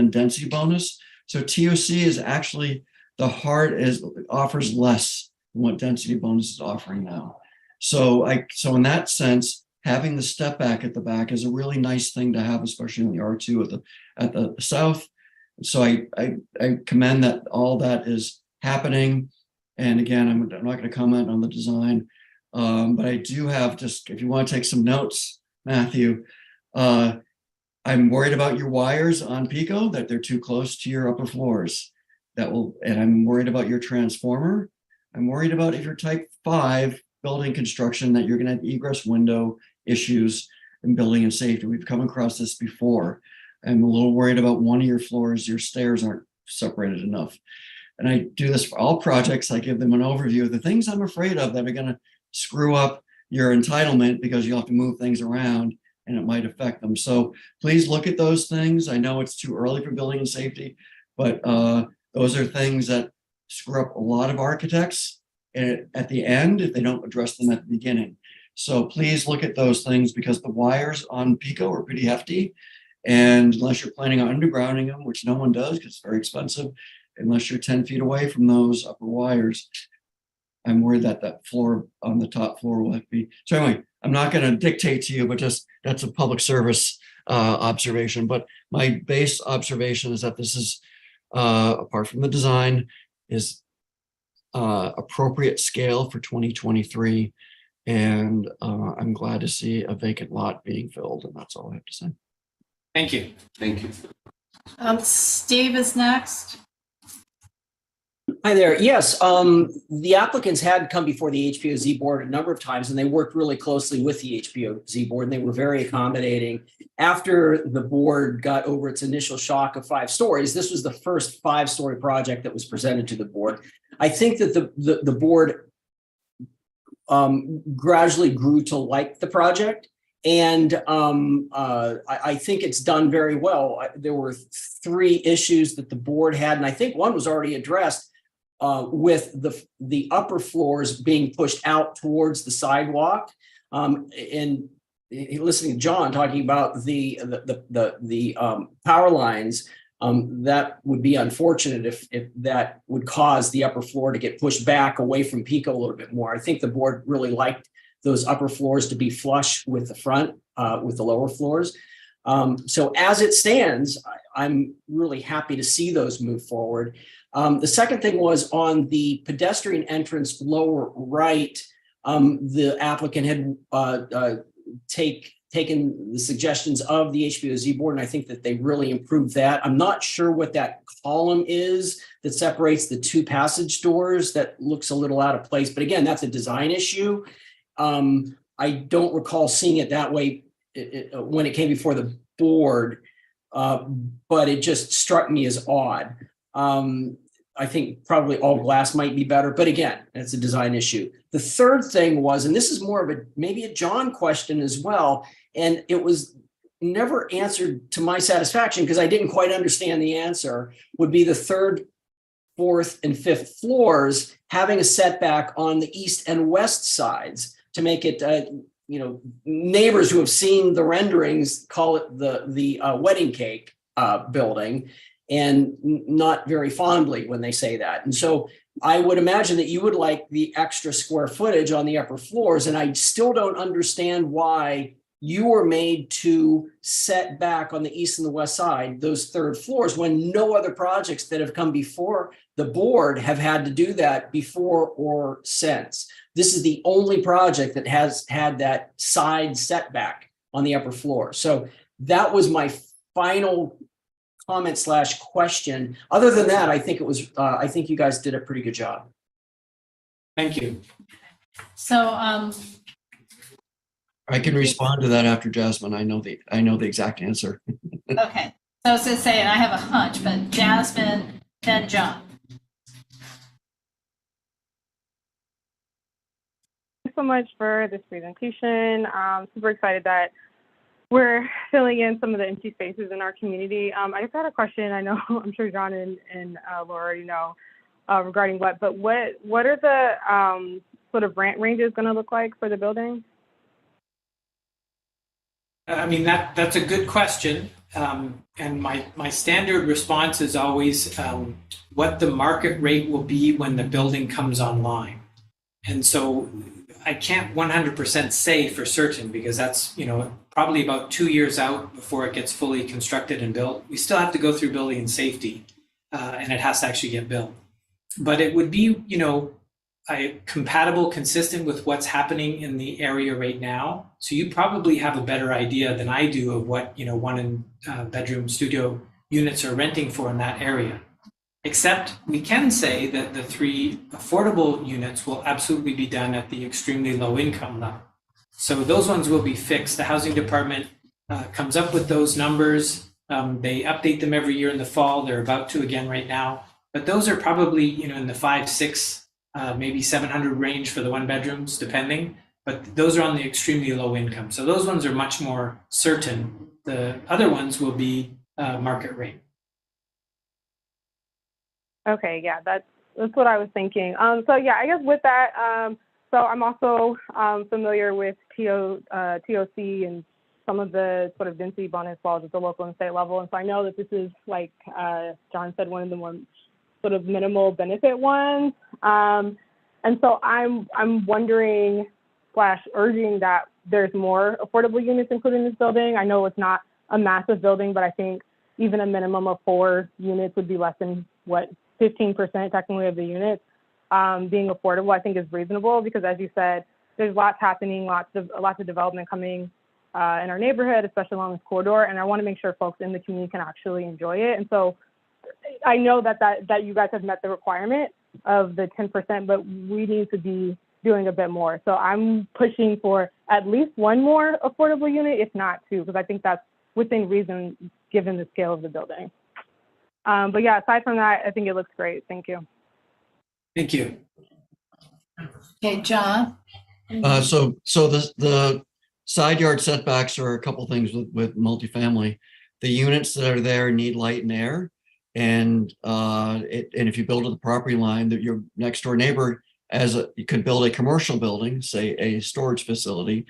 density bonus. So TOC is actually offers less than what density bonus is offering now. So in that sense, having the step back at the back is a really nice thing to have, especially in the R2 at the south. So I commend that all that is happening. And again, I'm not going to comment on the design, but I do have, just if you want to take some notes, Matthew, I'm worried about your wires on Pico, that they're too close to your upper floors. And I'm worried about your transformer. I'm worried about if you're type 5 building construction, that you're going to have egress window issues in building and safety. We've come across this before. I'm a little worried about one of your floors, your stairs aren't separated enough. And I do this for all projects. I give them an overview of the things I'm afraid of that are going to screw up your entitlement because you'll have to move things around and it might affect them. So please look at those things. I know it's too early for building and safety, but those are things that screw up a lot of architects at the end if they don't address them at the beginning. So please look at those things, because the wires on Pico are pretty hefty. And unless you're planning on undergrounding them, which no one does because it's very expensive, unless you're 10 feet away from those upper wires, I'm worried that floor on the top floor will have to be. So anyway, I'm not going to dictate to you, but just that's a public service observation. But my base observation is that this is, apart from the design, is appropriate scale for 2023. And I'm glad to see a vacant lot being filled. And that's all I have to say. Thank you. Thank you. Steve is next. Hi there. Yes, the applicants had come before the HPOZ board a number of times, and they worked really closely with the HPOZ board, and they were very accommodating. After the board got over its initial shock of 5 stories, this was the first 5-story project that was presented to the board. I think that the board gradually grew to like the project. And I think it's done very well. There were 3 issues that the board had, and I think one was already addressed with the upper floors being pushed out towards the sidewalk. And listening to John talking about the power lines, that would be unfortunate if that would cause the upper floor to get pushed back away from Pico a little bit more. I think the board really liked those upper floors to be flush with the front, with the lower floors. So as it stands, I'm really happy to see those move forward. The second thing was on the pedestrian entrance lower right, the applicant had taken the suggestions of the HPOZ board, and I think that they really improved that. I'm not sure what that column is that separates the 2 passage doors. That looks a little out of place, but again, that's a design issue. I don't recall seeing it that way when it came before the board, but it just struck me as odd. I think probably all glass might be better, but again, it's a design issue. The third thing was, and this is more of maybe a John question as well, and it was never answered to my satisfaction because I didn't quite understand the answer, would be the 3rd, 4th, and 5th floors having a setback on the east and west sides to make it, neighbors who have seen the renderings call it the wedding cake building, and not very fondly when they say that. And so I would imagine that you would like the extra square footage on the upper floors, and I still don't understand why you were made to set back on the east and the west side, those 3rd floors, when no other projects that have come before the board have had to do that before or since. This is the only project that has had that side setback on the upper floor. So that was my final comment / question. Other than that, I think it was, I think you guys did a pretty good job. Thank you. So, I can respond to that after Jasmine. I know the exact answer. okay. So I was gonna say, and I have a hunch, but Jasmine, then John. Thanks so much for this presentation. Super excited that we're filling in some of the empty spaces in our community. I just had a question. I know, I'm sure John and Laura already know regarding what are the sort of rent ranges going to look like for the building? I mean, that's a good question. And my standard response is always what the market rate will be when the building comes online. And so I can't 100% say for certain because that's, probably about 2 years out before it gets fully constructed and built. We still have to go through building and safety, and it has to actually get built. But it would be, compatible, consistent with what's happening in the area right now. So you probably have a better idea than I do of what, 1 bedroom studio units are renting for in that area. Except we can say that the 3 affordable units will absolutely be done at the extremely low income level. So those ones will be fixed. The housing department comes up with those numbers. They update them every year in the fall. They're about to again right now. But those are probably, in the 500, 600, maybe 700 range for the 1 bedrooms, depending. But those are on the extremely low income. So those ones are much more certain. The other ones will be market rate. Okay, yeah, that's what I was thinking. So yeah, I guess with that, so I'm also familiar with TOC and some of the sort of density bonus laws at the local and state level, and so I know that this is, like John said, one of the more sort of minimal benefit ones. And so I'm wondering / urging that there's more affordable units included in this building. I know it's not a massive building, but I think even a minimum of 4 units would be less than 15% technically of the units being affordable, I think is reasonable because, as you said, there's lots happening, lots of development coming in our neighborhood, especially along this corridor, and I want to make sure folks in the community can actually enjoy it. And so I know that you guys have met the requirement, of the 10%, but we need to be doing a bit more. So I'm pushing for at least one more affordable unit, if not two, because I think that's within reason given the scale of the building. But yeah, aside from that, I think it looks great. Thank you. Thank you. Okay, John? So the side yard setbacks are a couple things with multifamily. The units that are there need light and air. And if you build to the property line, that your next door neighbor you could build a commercial building, say a storage facility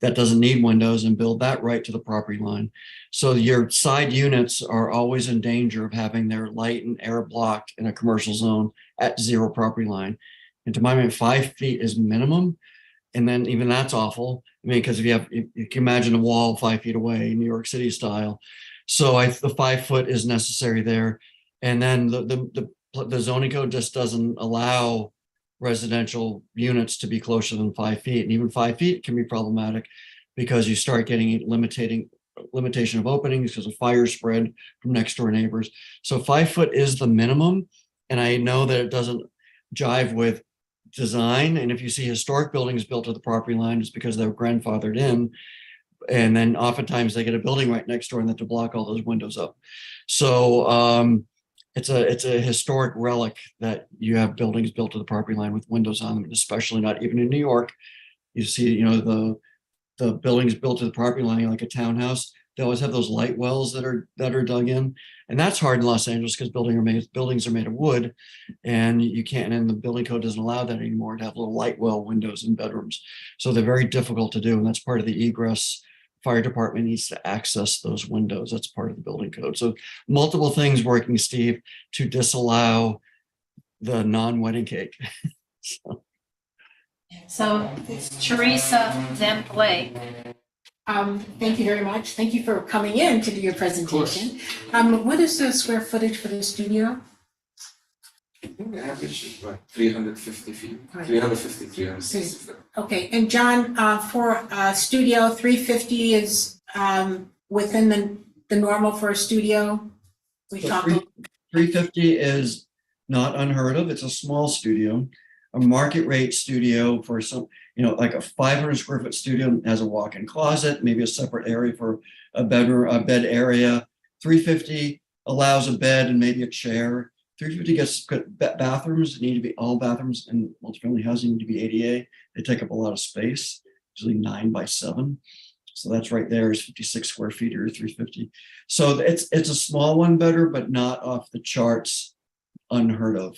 that doesn't need windows, and build that right to the property line. So your side units are always in danger of having their light and air blocked in a commercial zone at 0 property line. And to my mind, 5 feet is minimum. And then even that's awful. I mean, because if you can imagine a wall 5 feet away, New York City style. So the 5 foot is necessary there. And then the zoning code just doesn't allow residential units to be closer than 5 feet. And even 5 feet can be problematic because you start getting limitation of openings because of fire spread from next door neighbors. So 5 foot is the minimum. And I know that it doesn't jive with design. And if you see historic buildings built to the property line, it's because they're grandfathered in. And then oftentimes they get a building right next door and they have to block all those windows up. So it's a historic relic that you have buildings built to the property line with windows on them, especially not even in New York. You see, the buildings built to the property line, like a townhouse, they always have those light wells that are dug in. And that's hard in Los Angeles because buildings are made of wood, and you can't, and the building code doesn't allow that anymore to have little light well windows in bedrooms. So they're very difficult to do. And that's part of the egress. Fire department needs to access those windows. That's part of the building code. So multiple things working, Steve, to disallow the non-wedding cake. So it's Teresa, then Blake. Thank you very much. Thank you for coming in to do your presentation. What is the square footage for the studio? I think the average is like 350 feet, Right. 350, 360. Okay, and John, for studio, 350 is within the normal for a studio? We So talked. 350 is not unheard of. It's a small studio. A market rate studio for some, like a 500 square foot studio has a walk-in closet, maybe a separate area for a bedroom, a bed area. 350 allows a bed and maybe a chair. 350 gets bathrooms, need to be, all bathrooms in multifamily housing need to be ADA. They take up a lot of space, usually 9 by 7. So that's right there is 56 square feet or 350. So it's a small one better, but not off the charts, unheard of.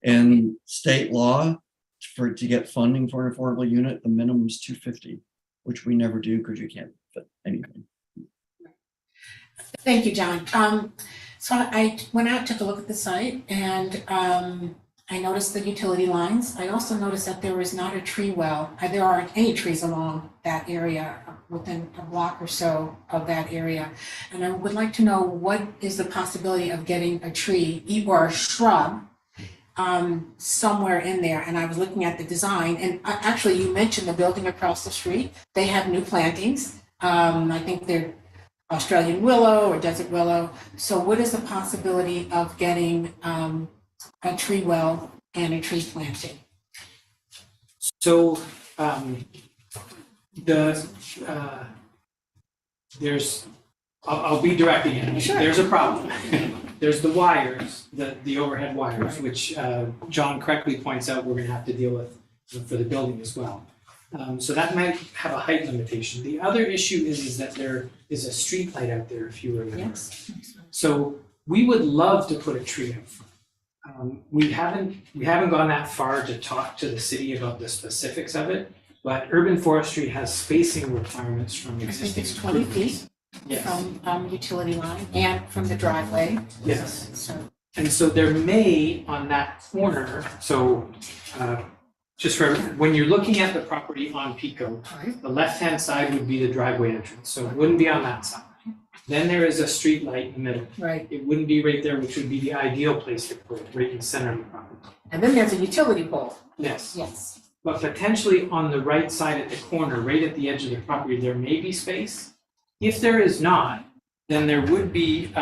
And state law to get funding for an affordable unit, the minimum is 250, which we never do because you can't fit anything. Thank you, John. So I went out, took a look at the site, and I noticed the utility lines. I also noticed that there was not a tree well. There aren't any trees along that area within a block or so of that area. And I would like to know what is the possibility of getting a tree or a shrub somewhere in there. And I was looking at the design, and actually you mentioned the building across the street. They have new plantings. I think they're Australian willow or desert willow. So what is the possibility of getting a tree well and a tree planting? So I'll be direct again. Sure. There's a problem. There's the wires, the overhead wires, which John correctly points out we're gonna have to deal with for the building as well. So that might have a height limitation. The other issue is that there is a street light out there, if you remember. Yes. So we would love to put a tree out front. We haven't gone that far to talk to the city about the specifics of it, but urban forestry has spacing requirements from I think existing. it's 20 feet Yes. from utility line and from the driveway. Yes. So, And so there may, on that corner, just for, when you're looking at the property on Pico, right. the left-hand side would be the driveway entrance, so it wouldn't be on that side. Then there is a street light in the middle. Right. It wouldn't be right there, which would be the ideal place to put it, right in the center of the property. And then there's a utility pole. Yes. Yes. But potentially on the right side at the corner, right at the edge of the property, there may be space. If there is not, then there would be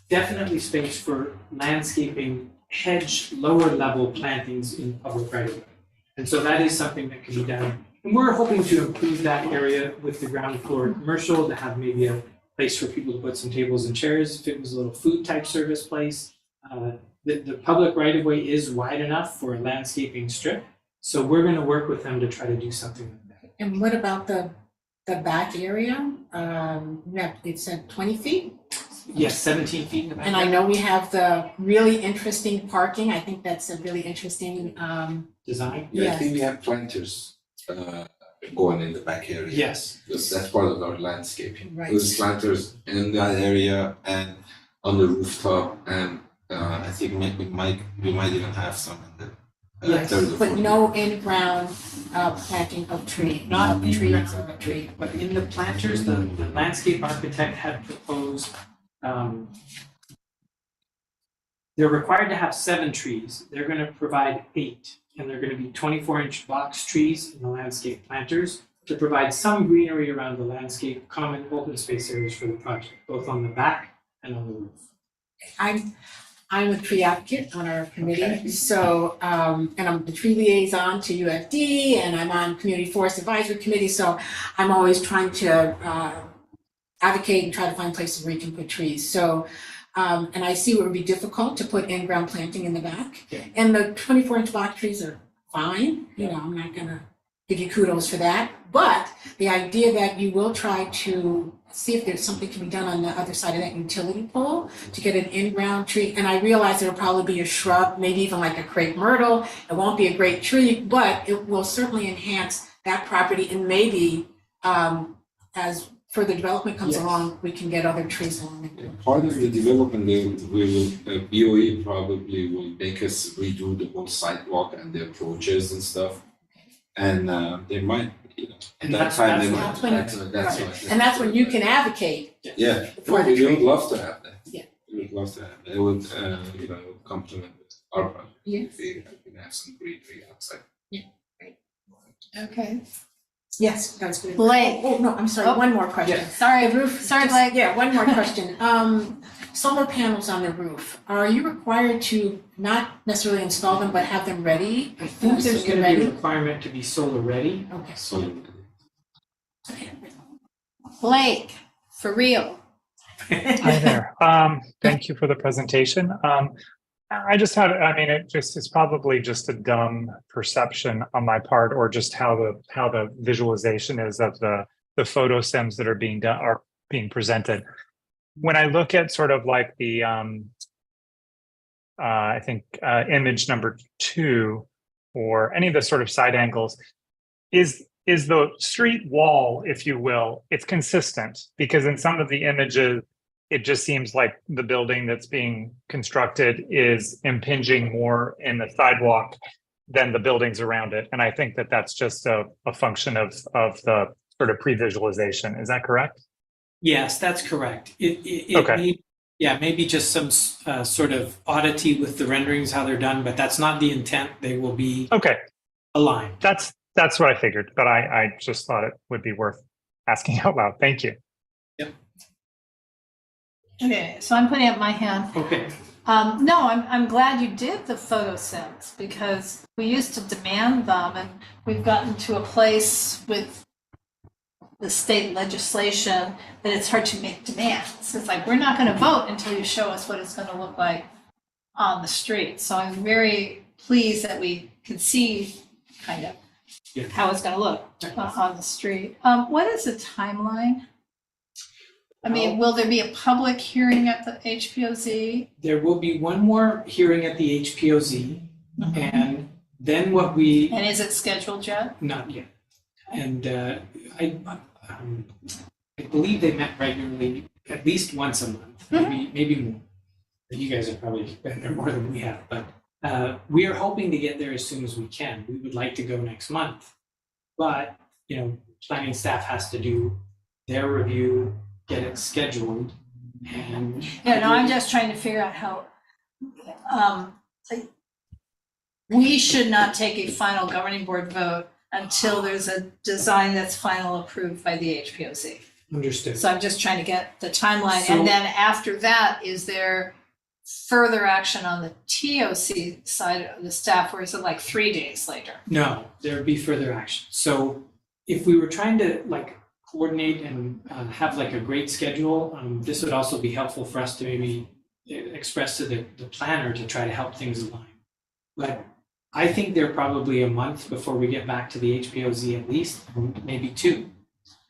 definitely space for landscaping hedge lower level plantings in public right of way. And so that is something that can be done. And we're hoping to improve that area with the ground floor commercial, to have maybe a place for people to put some tables and chairs, if it was a little food type service place. The public right of way is wide enough for a landscaping strip. So we're gonna work with them to try to do something like that. And what about the back area? It said 20 feet? Yes, 17 feet in the back. And I know we have the really interesting parking. I think that's a really interesting, Design? Yeah, I Yes. think we have planters going in the back area. Yes. That's part of our landscaping. Right. There's planters in that area and on the rooftop, and I think we might even have some in the Yes, third or but fourth. no in-ground planting of tree, Not in trees ground. or tree. But in the planters, the landscape architect had proposed, they're required to have 7 trees. They're gonna provide 8, and they're gonna be 24-inch box trees in the landscape planters to provide some greenery around the landscape, common open space areas for the project, both on the back and on the roof. I'm a tree advocate on our committee, Okay. so, and I'm the tree liaison to UFD, and I'm on Community Forest Advisory Committee, so I'm always trying to advocate and try to find places where you can put trees, so, and I see it would be difficult to put in-ground planting in the back. Yeah. And the 24-inch box trees are fine, you know, I'm not gonna give you kudos for that, but the idea that you will try to see if there's something can be done on the other side of that utility pole to get an in-ground tree, and I realize there'll probably be a shrub, maybe even like a crepe myrtle, it won't be a great tree, but it will certainly enhance that property, and maybe as further development comes Yes. along, we can get other trees along it. Part of the development, we will, BOE probably will make us redo the whole sidewalk and the approaches and stuff. And they might, you know, And that that's- time they that's might, when- that's right. what. And that's when you can advocate. Yeah, for the we tree. would love to have that. Yeah. We would love to have that. It would, you know, complement our project. Yeah. If we can have some greenery outside. Okay. Yes, that's good. Blake. Oh, no, I'm sorry, Oh. one more question. Yeah. Sorry, The roof. sorry, just- Blake. Yeah, one more question. Solar panels on the roof, are you required to not necessarily install them, but have them ready? I think there's So you're gonna be a ready? requirement to be solar ready. Okay. So Blake, for real. Hi there. Thank you for the presentation. I just had, I mean, it's probably just a dumb perception on my part, or just how the visualization is of the photo sims that are being presented. When I look at sort of like the, I think, image number 2, or any of the sort of side angles, is the street wall, if you will, it's consistent, because in some of the images, it just seems like the building that's being constructed is impinging more in the sidewalk than the buildings around it. And I think that that's just a function of the sort of pre-visualization. Is that correct? Yes, that's correct. It Okay. maybe just some sort of oddity with the renderings, how they're done, but that's not the intent. They will be Okay, aligned. that's what I figured, but I just thought it would be worth asking out loud. Thank you. Okay, so I'm putting up my hand. Okay. No, I'm glad you did the photo sims, because we used to demand them, and we've gotten to a place with the state legislation that it's hard to make demands. It's like, we're not gonna vote until you show us what it's gonna look like on the street. So I'm very pleased that we can see kind of Yeah. how it's gonna look on the street. What is the timeline? I mean, will there be a public hearing at the HPOZ? There will be one more hearing at the HPOZ, and then what we, And is it scheduled yet? not yet. And I believe they met regularly, at least once a month, maybe more. You guys have probably been there more than we have, but we are hoping to get there as soon as we can. We would like to go next month. But, you know, planning staff has to do their review, get it scheduled, and. Yeah, no, I'm just trying to figure out how, like, we should not take a final governing board vote until there's a design that's final approved by the HPOZ. Understood. So I'm just trying to get the timeline, So- and then after that, is there further action on the TOC side of the staff, or is it like 3 days later? No, there would be further action. So if we were trying to like coordinate and have like a great schedule, this would also be helpful for us to maybe express to the planner to try to help things align. But I think they're probably a month before we get back to the HPOZ at least, maybe 2.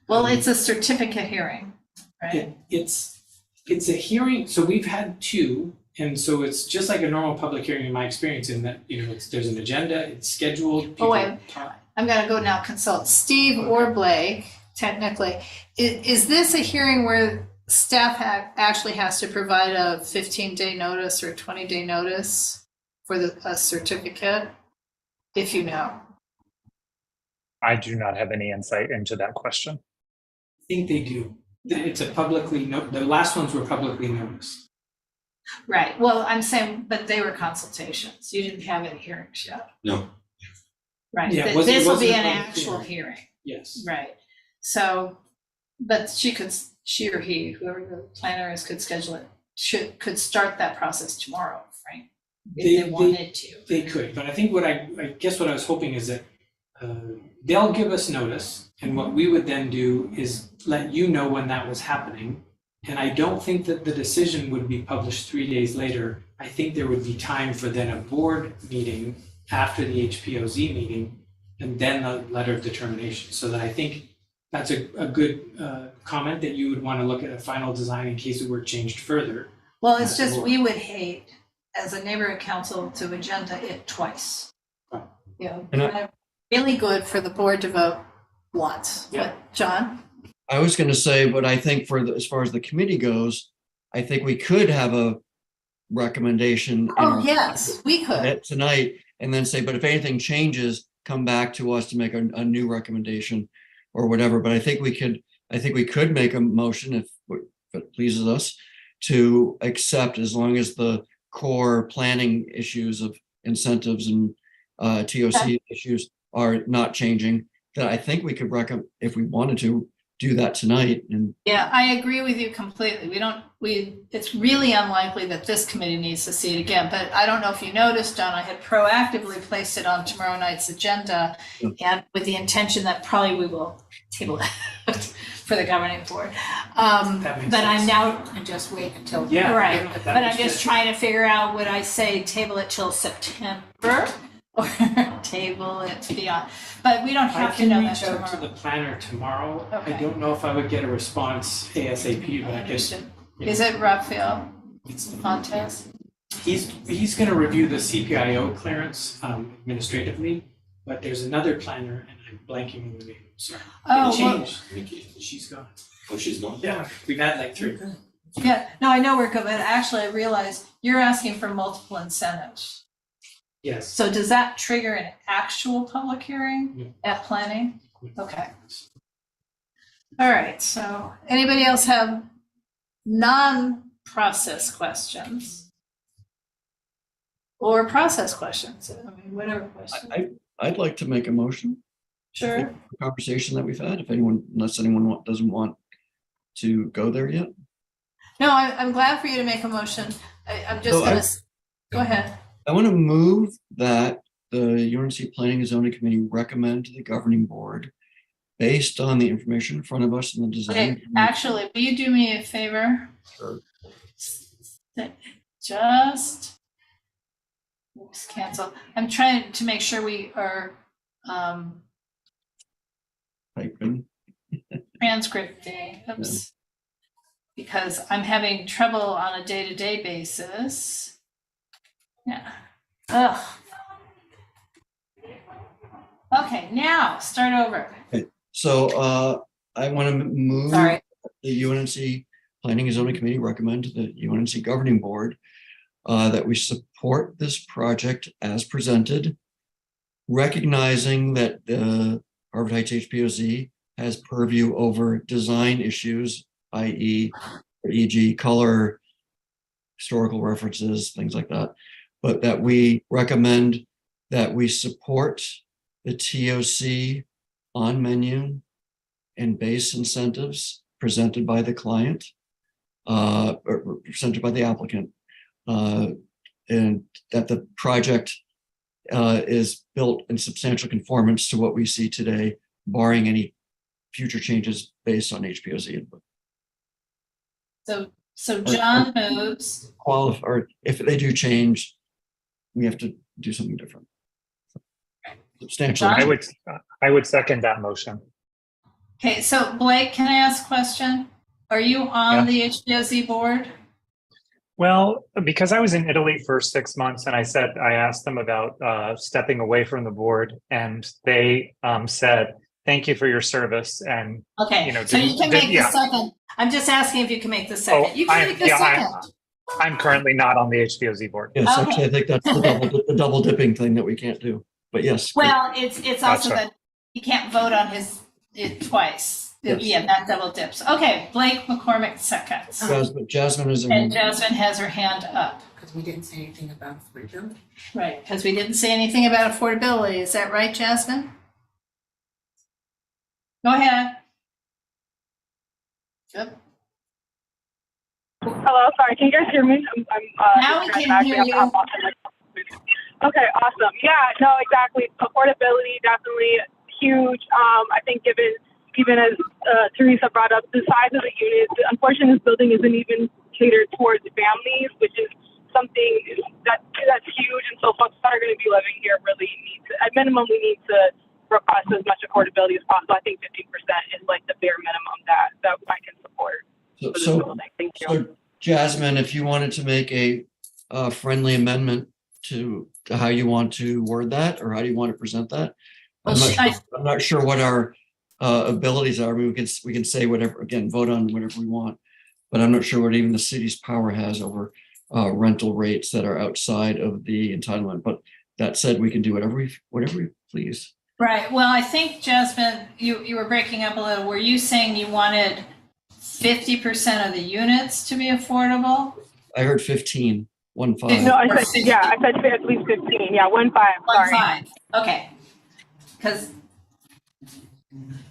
Well, it's a certificate hearing, right? It's a hearing, so we've had 2, and so it's just like a normal public hearing in my experience in that, you know, there's an agenda, it's scheduled. Oh, wait. people talk. I'm gonna go now consult Steve or Blake, technically. Is this a hearing where staff actually has to provide a 15-day notice or a 20-day notice for a certificate? If you know. I do not have any insight into that question. I think they do. It's a publicly, the last ones were publicly noticed. Right, well, I'm saying, but they were consultations. You didn't have any hearings yet. No. Right, Yeah, it this will be wasn't an a public actual hearing. hearing, Yes. right? So, but she or he, whoever the planner is, could schedule it, could start that process tomorrow, right? If they wanted to. They could, but I think I guess what I was hoping is that they'll give us notice, and what we would then do is let you know when that was happening. And I don't think that the decision would be published 3 days later. I think there would be time for then a board meeting after the HPOZ meeting, and then the letter of determination. So that I think that's a good comment, that you would want to look at a final design in case it were changed further. Well, it's just, we would hate, as a neighborhood council, to agenda it twice. Right. You know, And really good for the board to vote once. Yeah. But John? I was going to say, but I think as far as the committee goes, I think we could have a recommendation. in Oh, our- yes, we could. tonight, and then say, but if anything changes, come back to us to make a new recommendation or whatever. But I think we could make a motion if it pleases us to accept, as long as the core planning issues of incentives and TOC issues are not changing, that I think we could if we wanted to do that tonight. And Yeah, I agree with you completely. It's really unlikely that this committee needs to see it again, but I don't know if you noticed, Don, I had proactively placed it on tomorrow night's agenda, and with the intention that probably we will table it for the governing board. makes But I'm sense. now, and just wait until, Yeah, right, yeah, that but I'm makes just sense. trying to figure out, would I say table it till September? Or table it beyond, but we don't I have to can know that reach out to tomorrow. the planner tomorrow. Okay. I don't know if I would get a response ASAP, but I guess Is it Raphael it's, Fontes? he's going to review the CPIO clearance administratively, but there's another planner, and I'm blanking on the name. Sorry. Oh, It well, changed. Nikki. She's gone. Oh, she's gone? Yeah, we've had like 3. yeah, no, I know we're good, but actually I realized you're asking for multiple incentives. Yes. So does that trigger an actual public hearing at planning? Okay. All right, so anybody else have non-process questions? Or process questions, I mean, whatever question. I'd like to make a motion. Sure. The conversation that we've had, unless anyone doesn't want to go there yet. No, I'm glad for you to make a motion. I'm just So gonna, go ahead. I want to move that the UNC Planning and Zoning Committee recommend to the governing board, based on the information in front of us and the design. Okay, actually, will you do me a favor? Sure. Just cancel. I'm trying to make sure we are Typing. transcripting, oops. Because I'm having trouble on a day-to-day basis. Yeah. Ugh. Okay, now start over. So I want to move Sorry. the UNC Planning and Zoning Committee recommend to the UNC Governing Board that we support this project as presented, recognizing that Harvard Heights HPOZ has purview over design issues, i.e., e.g. color, historical references, things like that, but that we recommend that we support the TOC on menu and base incentives presented by the client, or presented by the applicant, and that the project is built in substantial conformance to what we see today, barring any future changes based on HPOZ input. So John moves. Or if they do change, we have to do something different. Substantially. John? I would second that motion. Okay, so Blake, can I ask a question? Are you on the HPOZ board? Well, because I was in Italy for 6 months and I asked them about stepping away from the board, and they said, thank you for your service. And Okay, you know, so you can make the yeah. second. I'm just asking if you can make the second. You can make the second. I'm currently not on the HPOZ board. Yes, Okay. actually, I think that's the double dipping thing that we can't do. But yes. Well, it's also Gotcha. that he can't vote on it twice. Yes. Yeah, that double dips. Okay, Blake McCormick seconds. Jasmine is And Jasmine has her hand up. Because we didn't say anything about affordability. Right, because we didn't say anything about affordability. Is that right, Jasmine? Go ahead. Yep. Hello, sorry, can you guys hear me? Now we can hear you. Okay, awesome. Yeah, no, exactly. Affordability, definitely huge. I think given, even as Teresa brought up, the size of the unit, unfortunately, this building isn't even catered towards families, which is something that's huge. And so folks that are going to be living here really need to, at minimum, we need to request as much affordability as possible. I think 15% is like the bare minimum that I can support. Thank you. So Jasmine, if you wanted to make a friendly amendment to how you want to word that, or how do you want to present that? I'm not sure what our abilities are. I mean, we can say whatever, again, vote on whatever we want, but I'm not sure what even the city's power has over rental rates that are outside of the entitlement. But that said, we can do whatever we please. Right. Well, I think, Jasmine, you were breaking up a little. Were you saying you wanted 50% of the units to be affordable? I heard 15, 1 5. No, I said at least 15. Yeah, 1 5. Sorry. 1 5. Okay. Because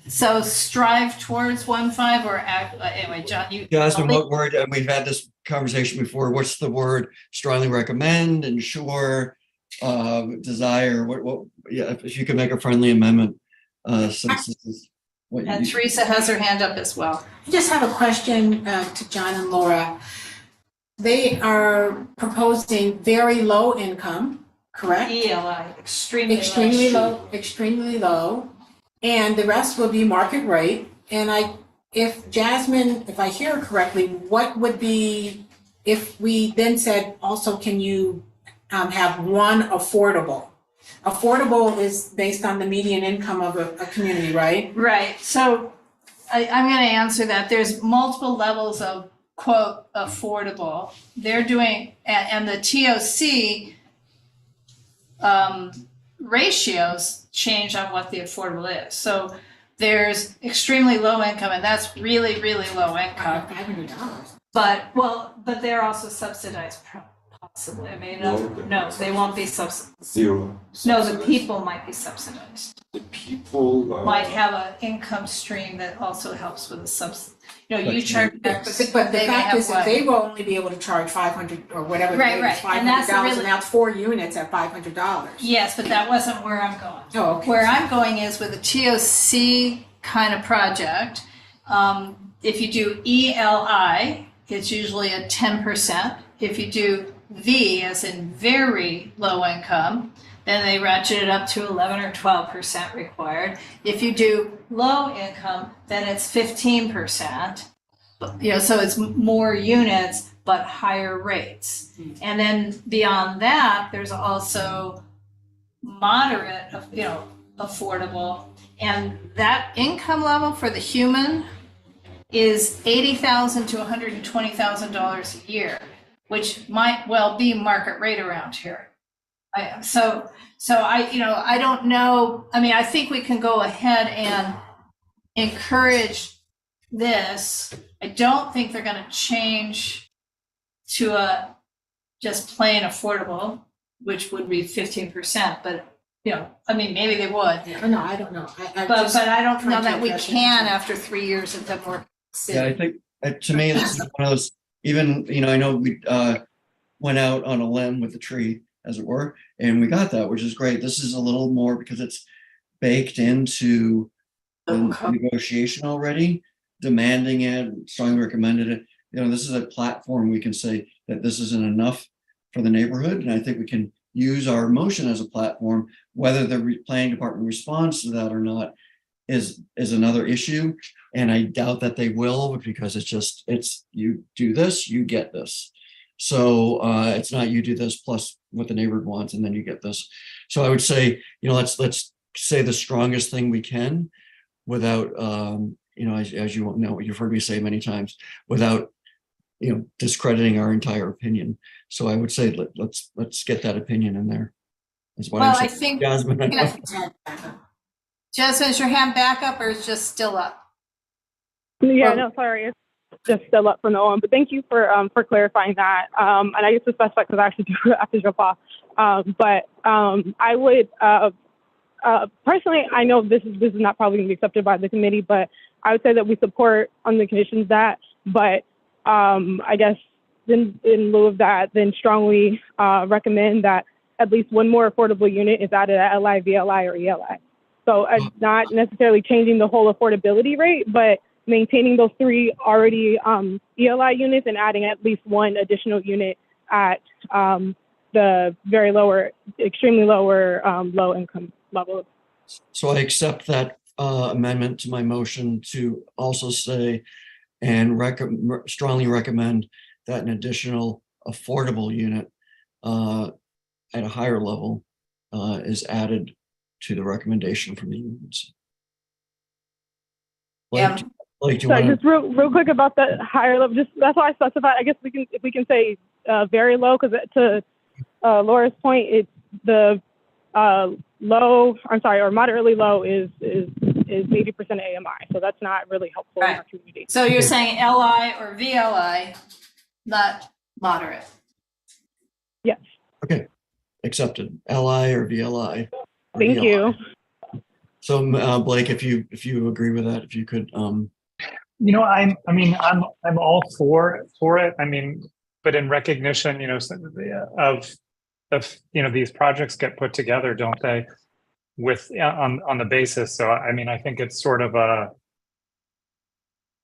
so strive towards 1 5 or anyway, John, you. Jasmine, what word? And we've had this conversation before. What's the word? Strongly recommend, ensure, desire. What? Yeah, if you could make a friendly amendment, since this is what And Teresa has her hand up as well. I just have a question to John and Laura. They are proposing very low income, correct? ELI, extremely Extremely low, and the rest will be market rate. And if Jasmine, if I hear correctly, what would be, if we then said also, can you have one affordable? Affordable is based on the median income of a community, right? Right. So I'm going to answer that. There's multiple levels of quote affordable. They're doing, and the TOC ratios change on what the affordable is. So there's extremely low income, and that's really, really low income. $500. But they're also subsidized possibly. I mean, no, they won't be subsidized. Zero. No, the people might be subsidized. The people Might have an income stream that also helps with the you charge. But the fact is that they will only be able to charge $500 or whatever. Right, and that's $500, really- and that's 4 units at $500. Yes, but that wasn't where I'm going. Oh, okay. Where I'm going is with a TOC kind of project. If you do ELI, it's usually a 10%. If you do V, as in very low income, then they ratchet it up to 11 or 12% required. If you do low income, then it's 15%. So it's more units, but higher rates. And then beyond that, there's also moderate, affordable. And that income level for the human is $80,000 to $120,000 a year, which might well be market rate around here. So I don't know. I mean, I think we can go ahead and encourage this. I don't think they're going to change to a just plain affordable, which would be 15%. But I mean, maybe they would. Yeah, no, I don't know. But I don't know trying to that we address can it. after 3 years of Denmark City. Yeah, I think to me, this is one of those, even, I know went out on a limb with the tree, as it were, and we got that, which is great. This is a little more because it's baked into the negotiation already, demanding it, strongly recommended it. This is a platform we can say that this isn't enough for the neighborhood, and I think we can use our motion as a platform. Whether the planning department responds to that or not is another issue, and I doubt that they will, because it's you do this, you get this. So it's not you do this plus what the neighborhood wants and then you get this. So I would say, let's say the strongest thing we can without as you know, you've heard me say many times, without discrediting our entire opinion. So I would say let's get that opinion in there. That's what Well, I'm I saying. think, Jasmine, I know. Jasmine, is your hand back up or is just still up? Yeah, no, sorry, it's just still up from the on. But thank you for clarifying that. And I guess to specify, because I actually do have to jump off. But I would personally, I know this is not probably going to be accepted by the committee, but I would say that we support on the conditions that. But I guess in lieu of that, then strongly recommend that at least one more affordable unit is added at LI, VLI, or ELI. So not necessarily changing the whole affordability rate, but maintaining those 3 already ELI units and adding at least 1 additional unit at the very lower, extremely lower low income level. So I accept that amendment to my motion to also say and strongly recommend that an additional affordable unit at a higher level is added to the recommendation from the unions. Yeah. Like, do you So want just real quick about that higher level, just that's why I specified. I guess if we can say very low, because to Laura's point, it's the low. I'm sorry, or moderately low is 80% AMI. So that's not really helpful in our community. So you're saying LI or VLI, not moderate. Yes. Okay, accepted. LI or VLI. Or Thank VLI. you. So Blake, if you agree with that, if you could. I'm all for it. I mean, but in recognition, of these projects get put together, don't they? With on the basis. So I think it's sort of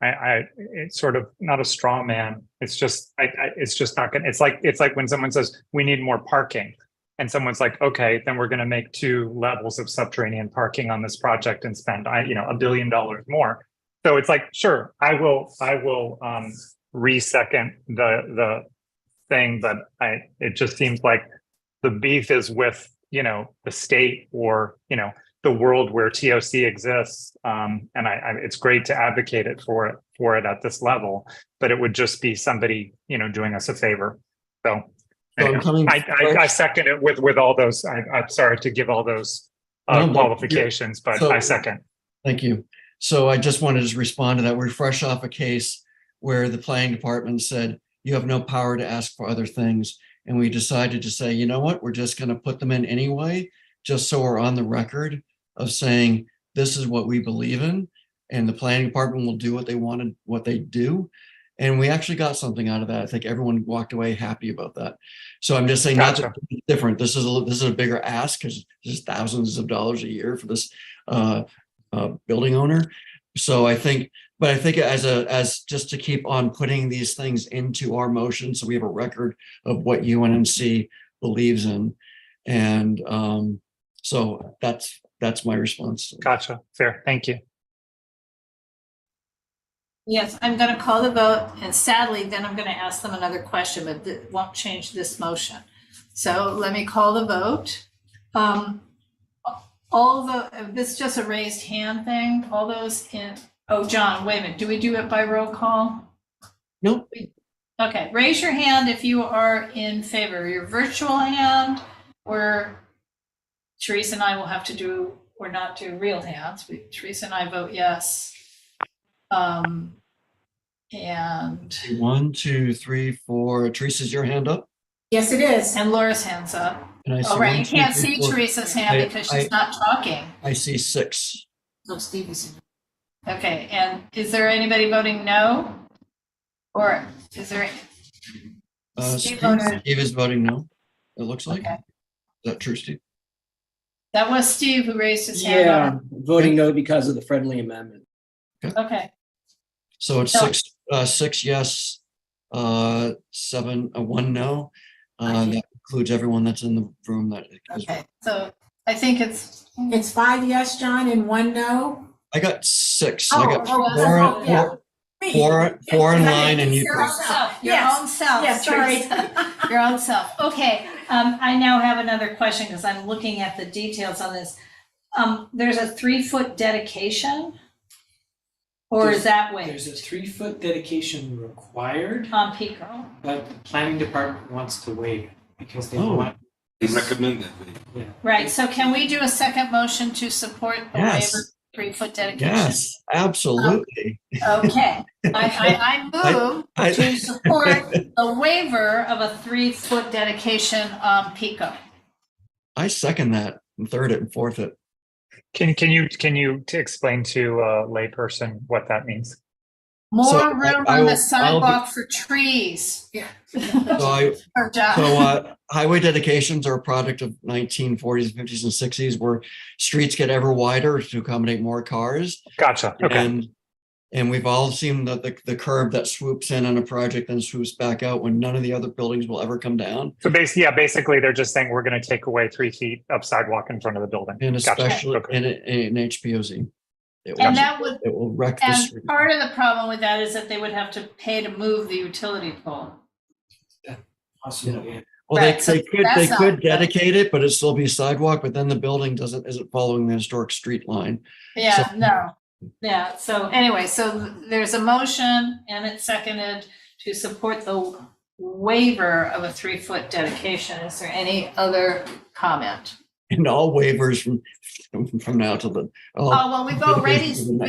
it's sort of not a straw man. It's just it's just not gonna. It's like when someone says we need more parking, and someone's like, okay, then we're going to make 2 levels of subterranean parking on this project and spend $1 billion more. So it's like, sure, I will re-second the thing, but it just seems like the beef is with the state or the world where TOC exists, and it's great to advocate for it at this level, but it would just be somebody doing us a favor. So I second it with all those. I'm sorry to give all those qualifications, but I second. Thank you. So I just wanted to respond to that. We're fresh off a case where the planning department said you have no power to ask for other things, and we decided to say, you know what, we're just going to put them in anyway, just so we're on the record of saying this is what we believe in, and the planning department will do what they wanted, what they do. And we actually got something out of that. I think everyone walked away happy about that. So I'm just saying, Gotcha. not that it's different. This is a bigger ask because there's thousands of dollars a year for this building owner. So I think as just to keep on putting these things into our motion, so we have a record of what UNNC believes in, and so that's my response. Gotcha. Fair. Thank you. Yes, I'm going to call the vote, and sadly, then I'm going to ask them another question, but it won't change this motion. So let me call the vote. This is just a raised hand thing. All those in, oh, John, wait a minute. Do we do it by roll call? Nope. Okay, raise your hand if you are in favor. Your virtual hand, or Teresa and I will have to do, or not do real hands. Teresa and I vote yes. And 1, 2, 3, 4. Teresa's your hand up? Yes, it is. and Laura's hand's up. And I see Oh, right, 1, you 2, can't 3, see 4. Teresa's hand because she's not talking. I see 6. Oh, Stevenson. Okay, and is there anybody voting no? Or is there, Steve voted. Steve is voting no, it looks like. Okay. Is that true, Steve? That was Steve who raised his hand. Yeah, voting no because of the friendly amendment. Okay, So it's No. six yes, 1 no. That includes everyone that's in the room that. is- okay, so I think it's, It's 5 yes, John, and 1 no. I got 6. Oh, I got oh, yeah. four in line and you. your own self, your Yes. own self. Yes, sorry. Teresa. Your own self. Okay, I now have another question because I'm looking at the details on this. There's a 3-foot dedication? Or is that There's waived a 3-foot dedication required, on Pico? but the planning department wants to waive it because they Oh. want. They recommend that. Right, so can we do a second motion to support the Yes. waiver, 3-foot dedication? Yes, absolutely. Okay, I move I- to support the waiver of a 3-foot dedication on Pico. I second that and third it and fourth it. Can you explain to a layperson what that means? More room I on will- the sidewalk for trees. Yeah. So Or John. highway dedications are a product of 1940s, 50s and 60s where streets get ever wider to accommodate more cars. Gotcha. Okay. And we've all seen the curb that swoops in on a project and swoops back out when none of the other buildings will ever come down. So basically they're just saying we're going to take away 3 feet of sidewalk in front of the building. And Gotcha. especially Okay. in HPOZ. It And will- that would, It will wreck the and street. part of the problem with that is that they would have to pay to move the utility pole. Possibly. Well, Right, so they that's could not- dedicate it, but it'd still be sidewalk, but then the building isn't following the historic street line. Yeah, no, yeah, so anyway, so there's a motion and it's seconded to support the waiver of a 3-foot dedication. Is there any other comment? And all waivers from now till the. Oh, well, we've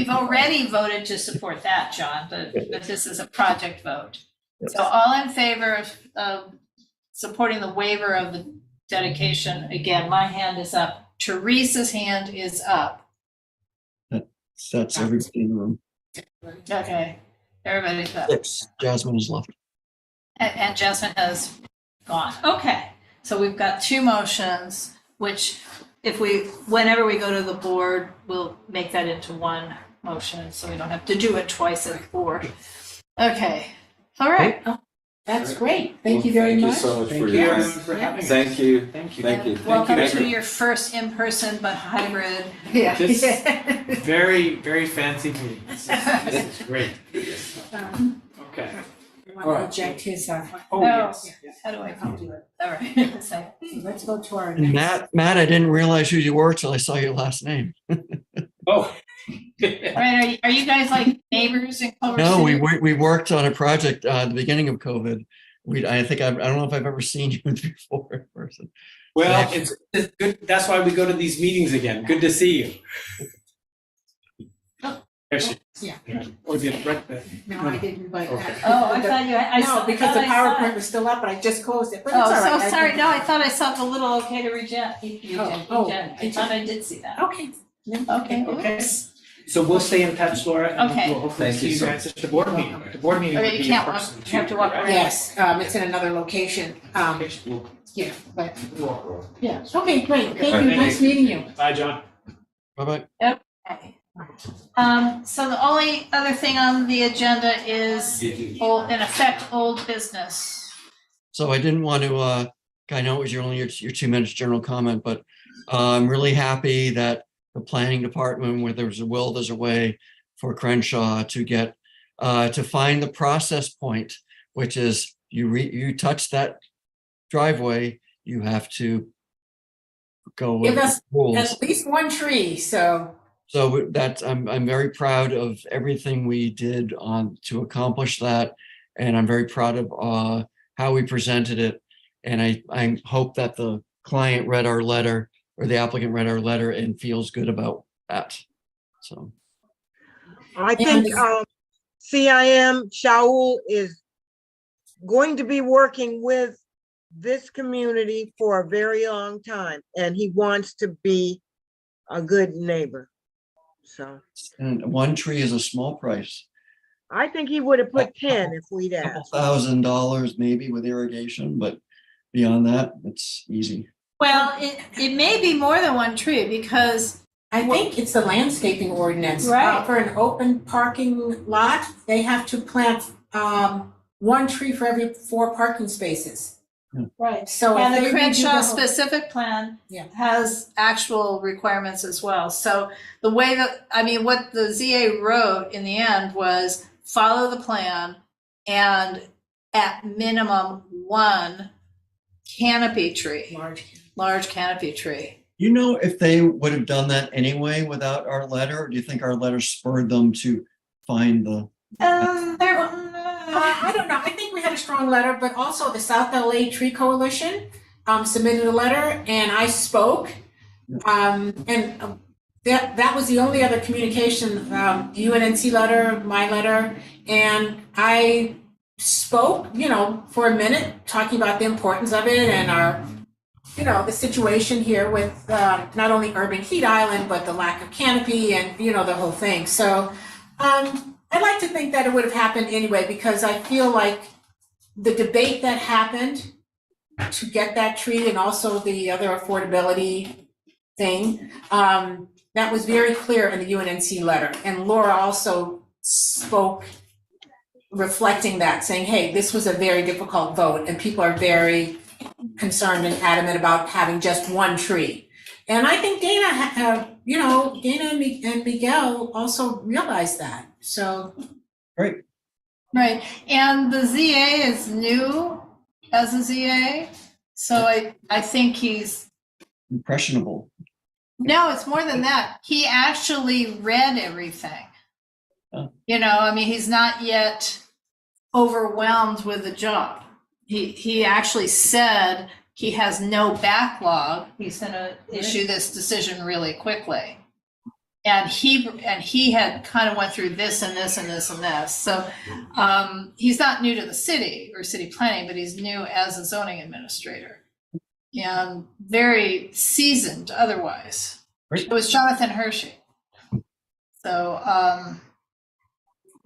already voted to support that, John, but this is a project vote. So all in favor of supporting the waiver of the dedication, again, my hand is up. Teresa's hand is up. That's everybody in the room. Okay, everybody's up. 6, Jasmine is left. And Jasmine has gone. Okay, so we've got 2 motions, which whenever we go to the board, we'll make that into 1 motion, so we don't have to do it twice at the board. Okay, all right. That's great. Thank you very much. Thank you so much Thank for you your. everyone for having us. Thank you. Thank you. Thank you. Welcome Thank to you. your first in-person but hybrid. Yeah. This- Very, very fancy meeting. This is great. Okay. I want to project his, Oh, yes. How do I do it? All right, so, let's go to our And next. Matt, I didn't realize who you were till I saw your last name. Oh. right, are you guys like neighbors in Culver No, City? we worked on a project at the beginning of COVID. I don't know if I've ever seen you before in person. Well, it's good. That's why we go to these meetings again. Good to see you. There she is. Yeah. Or did right there. No, I didn't, but. Okay. Oh, I thought you, I saw. No, because the I thought I saw it. PowerPoint was still up, but I just closed it, but it's Oh, all right. so sorry, no, I thought I saw the little okay to reject. You did, Oh, I thought I did see that. Okay. Okay, Okay. oops. So we'll stay in touch, Laura, and Okay. we'll hopefully Thank see you you so guys at the board meeting. The board meeting Okay, will you be can't in walk- person you have to too, walk right? around. Yes, it's in another location, yeah, but, yeah, okay, great, thank you, Thank nice meeting you. Bye, John. Bye-bye. Okay. So the only other thing on the agenda is in effect, old business. So I didn't want to, I know it was only your 2 minutes general comment, but I'm really happy that the planning department, where there's a will, there's a way for Crenshaw to get, to find the process point, which is you touch that driveway, you have to go with Give us the rules. At least 1 tree, so, So that's, I'm very proud of everything we did to accomplish that. And I'm very proud of how we presented it. And I hope that the client read our letter, or the applicant read our letter and feels good about that. So, I think CIM Shaul is going to be working with this community for a very long time, and he wants to be a good neighbor. So, and 1 tree is a small price. I think he would have put 10 if we'd Couple asked. $1,000 maybe with irrigation, but beyond that, it's easy. Well, it may be more than one tree because, I think it's the landscaping ordinance. Right. For an open parking lot, they have to plant, one tree for every 4 parking spaces. right, So if and they the redo Crenshaw whole- specific plan Yeah. has actual requirements as well. So the way that, I mean, what the ZA wrote in the end was follow the plan and at minimum 1 canopy tree, large canopy tree. You know if they would have done that anyway without our letter? Or do you think our letter spurred them to find the? I don't know, I think we had a strong letter, but also the South LA Tree Coalition submitted a letter and I spoke. That was the only other communication, the UNNC letter, my letter, and I spoke, for a minute, talking about the importance of it and our, the situation here with not only urban heat island, but the lack of canopy and, the whole thing. So I'd like to think that it would have happened anyway, because I feel like the debate that happened to get that tree and also the other affordability thing, that was very clear in the UNNC letter. And Laura also spoke reflecting that, saying, hey, this was a very difficult vote and people are very concerned and adamant about having just 1 tree. And I think Dana, Dana and Miguel also realized that. So. Right. Right, and the ZA is new as a ZA, so I think he's, Impressionable. no, it's more than that. He actually read everything. Oh. He's not yet overwhelmed with the job. He actually said he has no backlog. He's gonna issue this decision really quickly. And he had kind of went through this and this and this and this. So he's not new to the city or city planning, but he's new as a zoning administrator and very seasoned otherwise. Great. It was Jonathan Hershey. So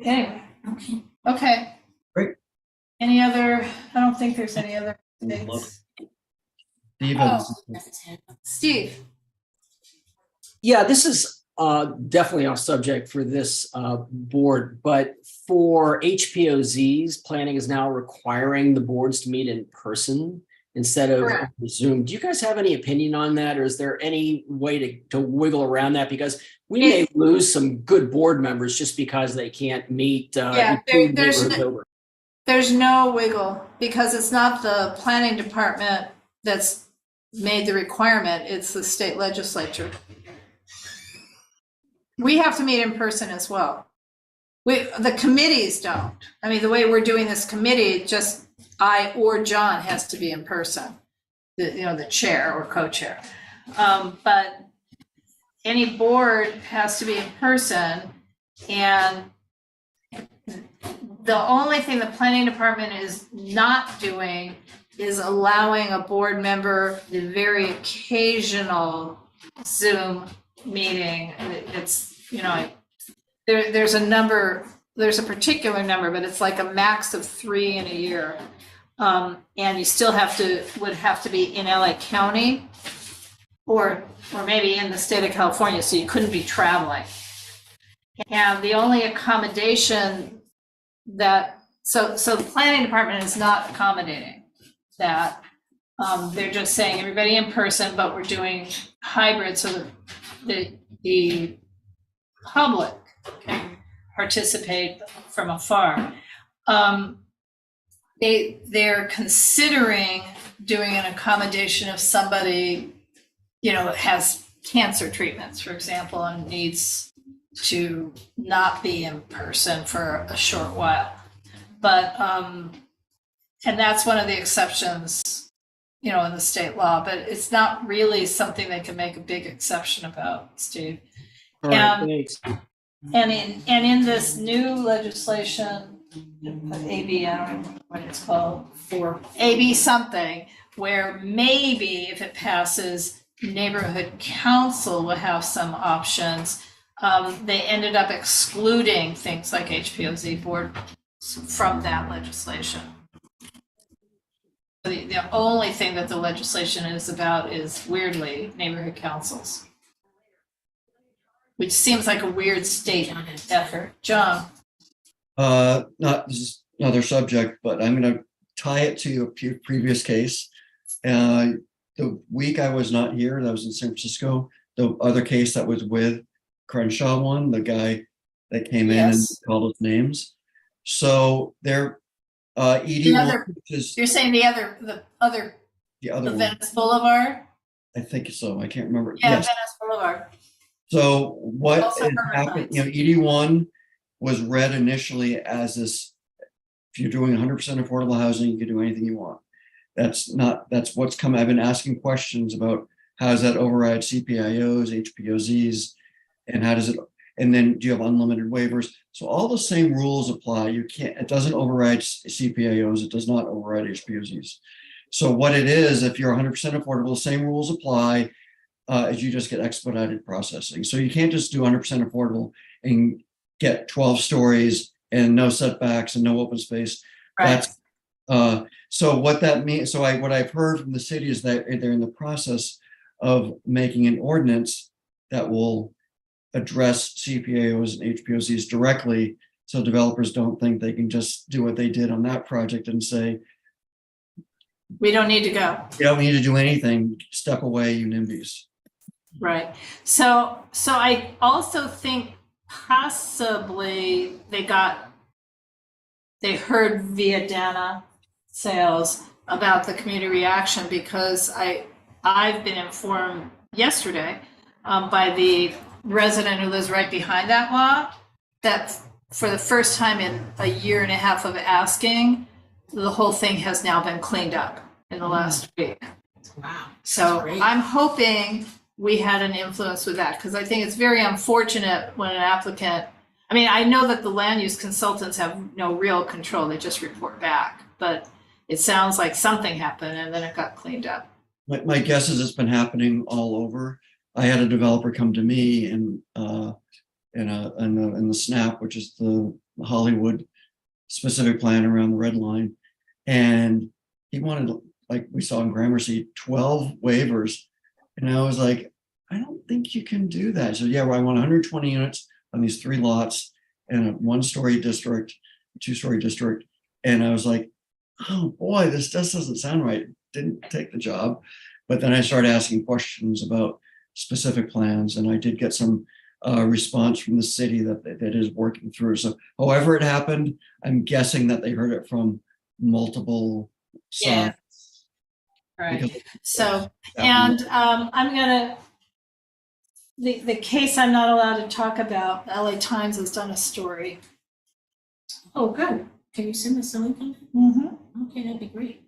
anyway, okay. Great. Any other, I don't think there's any other things. Steve. Yeah, this is definitely off subject for this board, but for HPOZs, planning is now requiring the boards to meet in person instead of Correct. Zoom. Do you guys have any opinion on that, or is there any way to wiggle around that? Because we may lose some good board members just because they can't meet. Yeah, include there's neighborhoods over. There's no wiggle because it's not the planning department that's made the requirement, it's the state legislature. We have to meet in person as well. The committees don't. I mean, the way we're doing this committee, just I or John has to be in person, the chair or co-chair. But any board has to be in person, and the only thing the planning department is not doing is allowing a board member the very occasional Zoom meeting. It's, there's a particular number, but it's like a max of 3 in a year. And you still would have to be in LA County or maybe in the state of California, so you couldn't be traveling. And the only accommodation so the planning department is not accommodating that. They're just saying everybody in person, but we're doing hybrid so that the public can participate from afar. They're considering doing an accommodation if somebody, has cancer treatments, for example, and needs to not be in person for a short while. But, and that's one of the exceptions, in the state law, but it's not really something they can make a big exception about, Steve. All right, thanks. And in this new legislation, AB, I don't remember what it's called, for AB something, where maybe if it passes, neighborhood council will have some options. they ended up excluding things like HPOZ board from that legislation. The only thing that the legislation is about is weirdly neighborhood councils, which seems like a weird state effort. John? Not, this is another subject, but I'm gonna tie it to a previous case. The week I was not here, that was in San Francisco, the other case that was with Crenshaw one, the guy that came in and Yes. called us names. So there, The ED1, other- which is You're saying the other the other the one, Venice Boulevard? I think so, I can't remember. Yeah, Yes. Venice Boulevard. So what Also had Herman happened, Heights. you know, ED1 was read initially as this, if you're doing 100% affordable housing, you can do anything you want. That's what's come. I've been asking questions about how does that override CPIOs, HPOZs, and how does it, and then do you have unlimited waivers? So all the same rules apply. You can't, it doesn't override CPIOs, it does not override HPOZs. So what it is, if you're 100% affordable, the same rules apply, as you just get expedited processing. So you can't just do 100% affordable and get 12 stories and no setbacks and no open space. Right. That's so what that means. So what I've heard from the city is that they're in the process of making an ordinance that will address CPAOs and HPOZs directly, so developers don't think they can just do what they did on that project and say, We don't need to go. you don't need to do anything, step away, you NIMBYs. Right. So I also think possibly they heard via Dana Sales about the community reaction, because I've been informed yesterday by the resident who lives right behind that lot that for the first time in a year and a half of asking, the whole thing has now been cleaned up in the last week. Wow. So Great. I'm hoping we had an influence with that, because I think it's very unfortunate when an applicant, I mean, I know that the land use consultants have no real control, they just report back, but it sounds like something happened and then it got cleaned up. My guess is it's been happening all over. I had a developer come to me in the SNAP, which is the Hollywood specific plan around the red line. And he wanted, like we saw in Gramercy, 12 waivers. And I was like, I don't think you can do that. So yeah, well, I want 120 units on these 3 lots in a 1-story district, 2-story district. And I was like, oh boy, this just doesn't sound right. Didn't take the job. But then I started asking questions about specific plans, and I did get some response from the city that is working through. So however it happened, I'm guessing that they heard it from multiple Yeah. sides. Right. Because So, that and I'm gonna, the case I'm not allowed to talk about, the LA Times has done a story. Oh, good. Can you send us the link? Okay, that'd be great.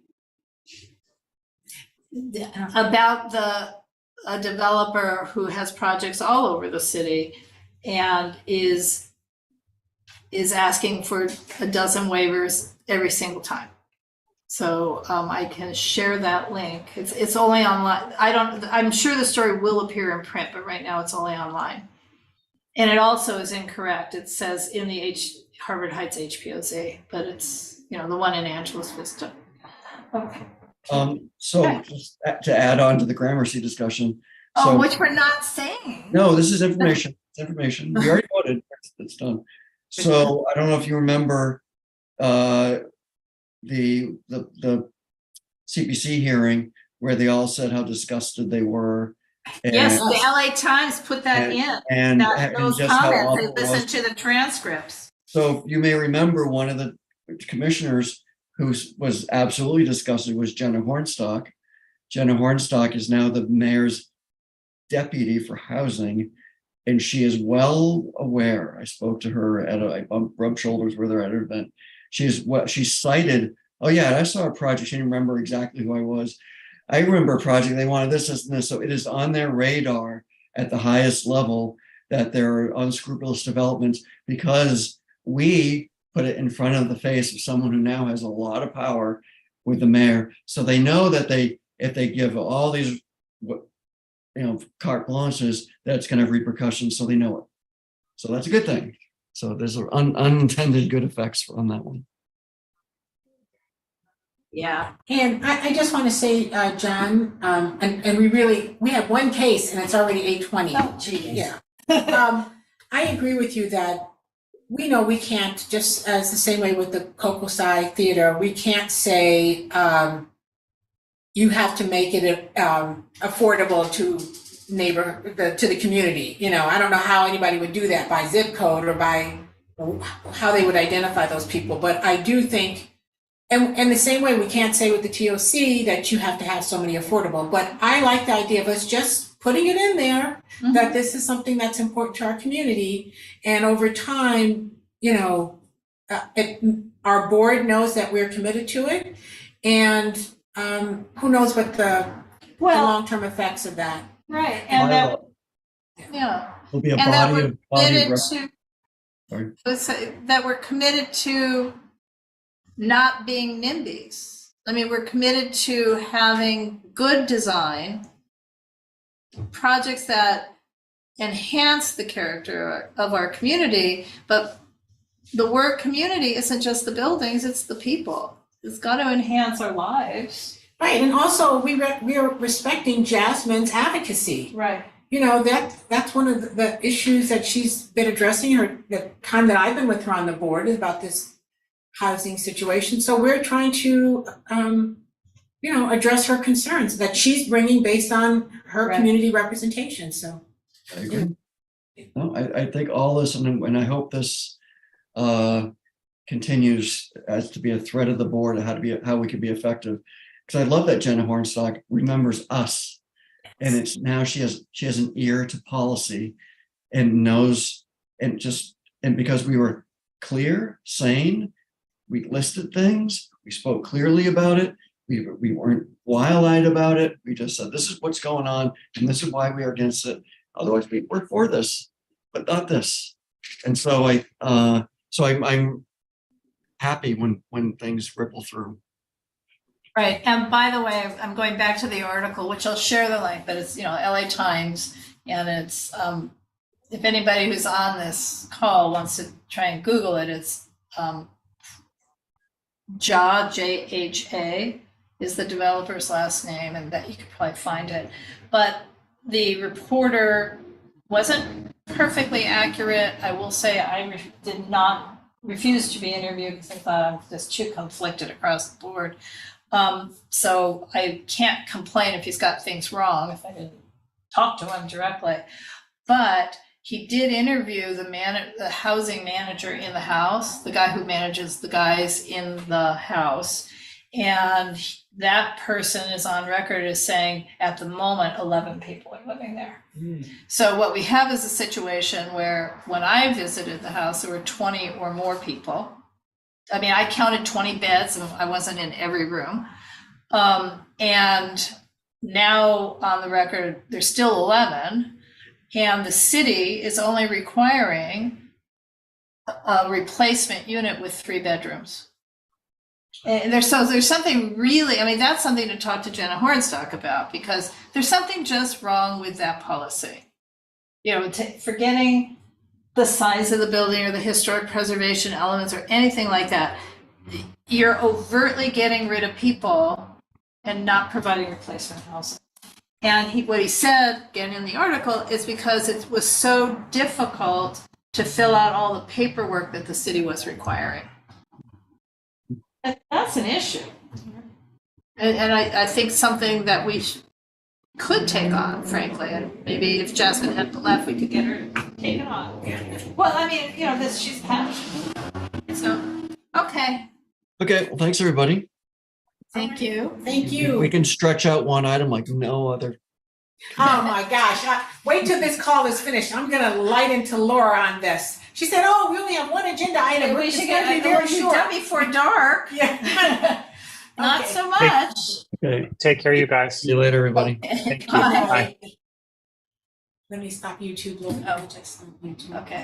About a developer who has projects all over the city and is asking for a dozen waivers every single time. So I can share that link. It's only online. I'm sure the story will appear in print, but right now it's only online. And it also is incorrect. It says in the Harvard Heights HPOZ, but it's, the one in Angeles Vista. Okay. So Okay. just to add on to the Gramercy discussion. Oh, So, which we're not saying. no, this is information. It's information. We already voted. It's done. So I don't know if you remember the CPC hearing where they all said how disgusted they were. Yes, and- the LA Times put that in. And, Those just how comments, awful they it was. listened to the transcripts. So you may remember one of the commissioners who was absolutely disgusted was Jenna Hornstock. Jenna Hornstock is now the mayor's deputy for housing, and she is well aware. I spoke to her I rubbed shoulders with her at an event. She cited, oh yeah, I saw a project. She didn't remember exactly who I was. I remember a project, they wanted this, this, and this. So it is on their radar at the highest level that there are unscrupulous developments, because we put it in front of the face of someone who now has a lot of power with the mayor. So they know that if they give all these, carte blanches, that it's going to have repercussions. So they know it. So that's a good thing. So there's unintended good effects on that one. Yeah. And I just want to say, John, and we have one case and it's already 8:20. Oh, geez. Yeah. I agree with you that we know we can't, just as the same way with the Kokosai Theater, we can't say, you have to make it affordable to to the community. You know, I don't know how anybody would do that, by zip code or by how they would identify those people, but I do think, and the same way we can't say with the TOC that you have to have so many affordable, but I like the idea of us just putting it in there, that this is something that's important to our community, and over time, you know, our board knows that we're committed to it, and who knows what the long-term effects of that. Right, and that, yeah. There'll be a And that body we're of committed rep- to, Sorry. let's say, that we're committed to not being NIMBYs. I mean, we're committed to having good design, projects that enhance the character of our community, but the word community isn't just the buildings, it's the people. It's got to enhance our lives. Right, and also we are respecting Jasmine's advocacy. Right. You know, that's one of the issues that she's been addressing the time that I've been with her on the board, is about this housing situation. So we're trying to, you know, address her concerns that she's bringing based on her community representation, so. I agree. No, I think all this, and I hope this continues as to be a thread of the board, how we can be effective. Because I love that Jenna Hornstock remembers us, and it's now she has an ear to policy, and knows, and because we were clear, sane, we listed things, we spoke clearly about it, we weren't wild-eyed about it. We just said, this is what's going on, and this is why we are against it. Otherwise, we're for this, but not this. And so I'm happy when things ripple through. Right, and by the way, I'm going back to the article, which I'll share the link, but it's, you know, LA Times, and it's, if anybody who's on this call wants to try and Google it, it's J-H-A is the developer's last name, and that you could probably find it. But the reporter wasn't perfectly accurate. I will say I did not refuse to be interviewed because I thought I'm just too conflicted across the board. So I can't complain if he's got things wrong, if I didn't talk to him directly. But he did interview the housing manager in the house, the guy who manages the guys in the house. And that person is on record as saying, at the moment, 11 people are living there. So what we have is a situation where when I visited the house, there were 20 or more people. I mean, I counted 20 beds, and I wasn't in every room. And now on the record, there's still 11. And the city is only requiring a replacement unit with 3 bedrooms. And there's something really, I mean, that's something to talk to Jenna Hornstock about, because there's something just wrong with that policy. You know, forgetting the size of the building or the historic preservation elements or anything like that. You're overtly getting rid of people and not providing replacement housing. And what he said, again in the article, is because it was so difficult to fill out all the paperwork that the city was requiring. And that's an issue. And I think something that we could take on, frankly, and maybe if Jasmine had left, we could get her to take it on. Well, I mean, you know, she's passionate. So, okay. Okay, well, thanks, everybody. Thank you. Thank you. We can stretch out one item like no other. Oh my gosh, wait till this call is finished. I'm gonna light into Laura on this. She said, oh, we only have one agenda item. We should It's get gonna it be very short. done before dark. Yeah. Not Okay. so much. Okay. Take care, you guys. See you later, everybody. Thank you. Bye. Bye. Let me stop YouTube. Laura. Oh. Just stop YouTube. Okay.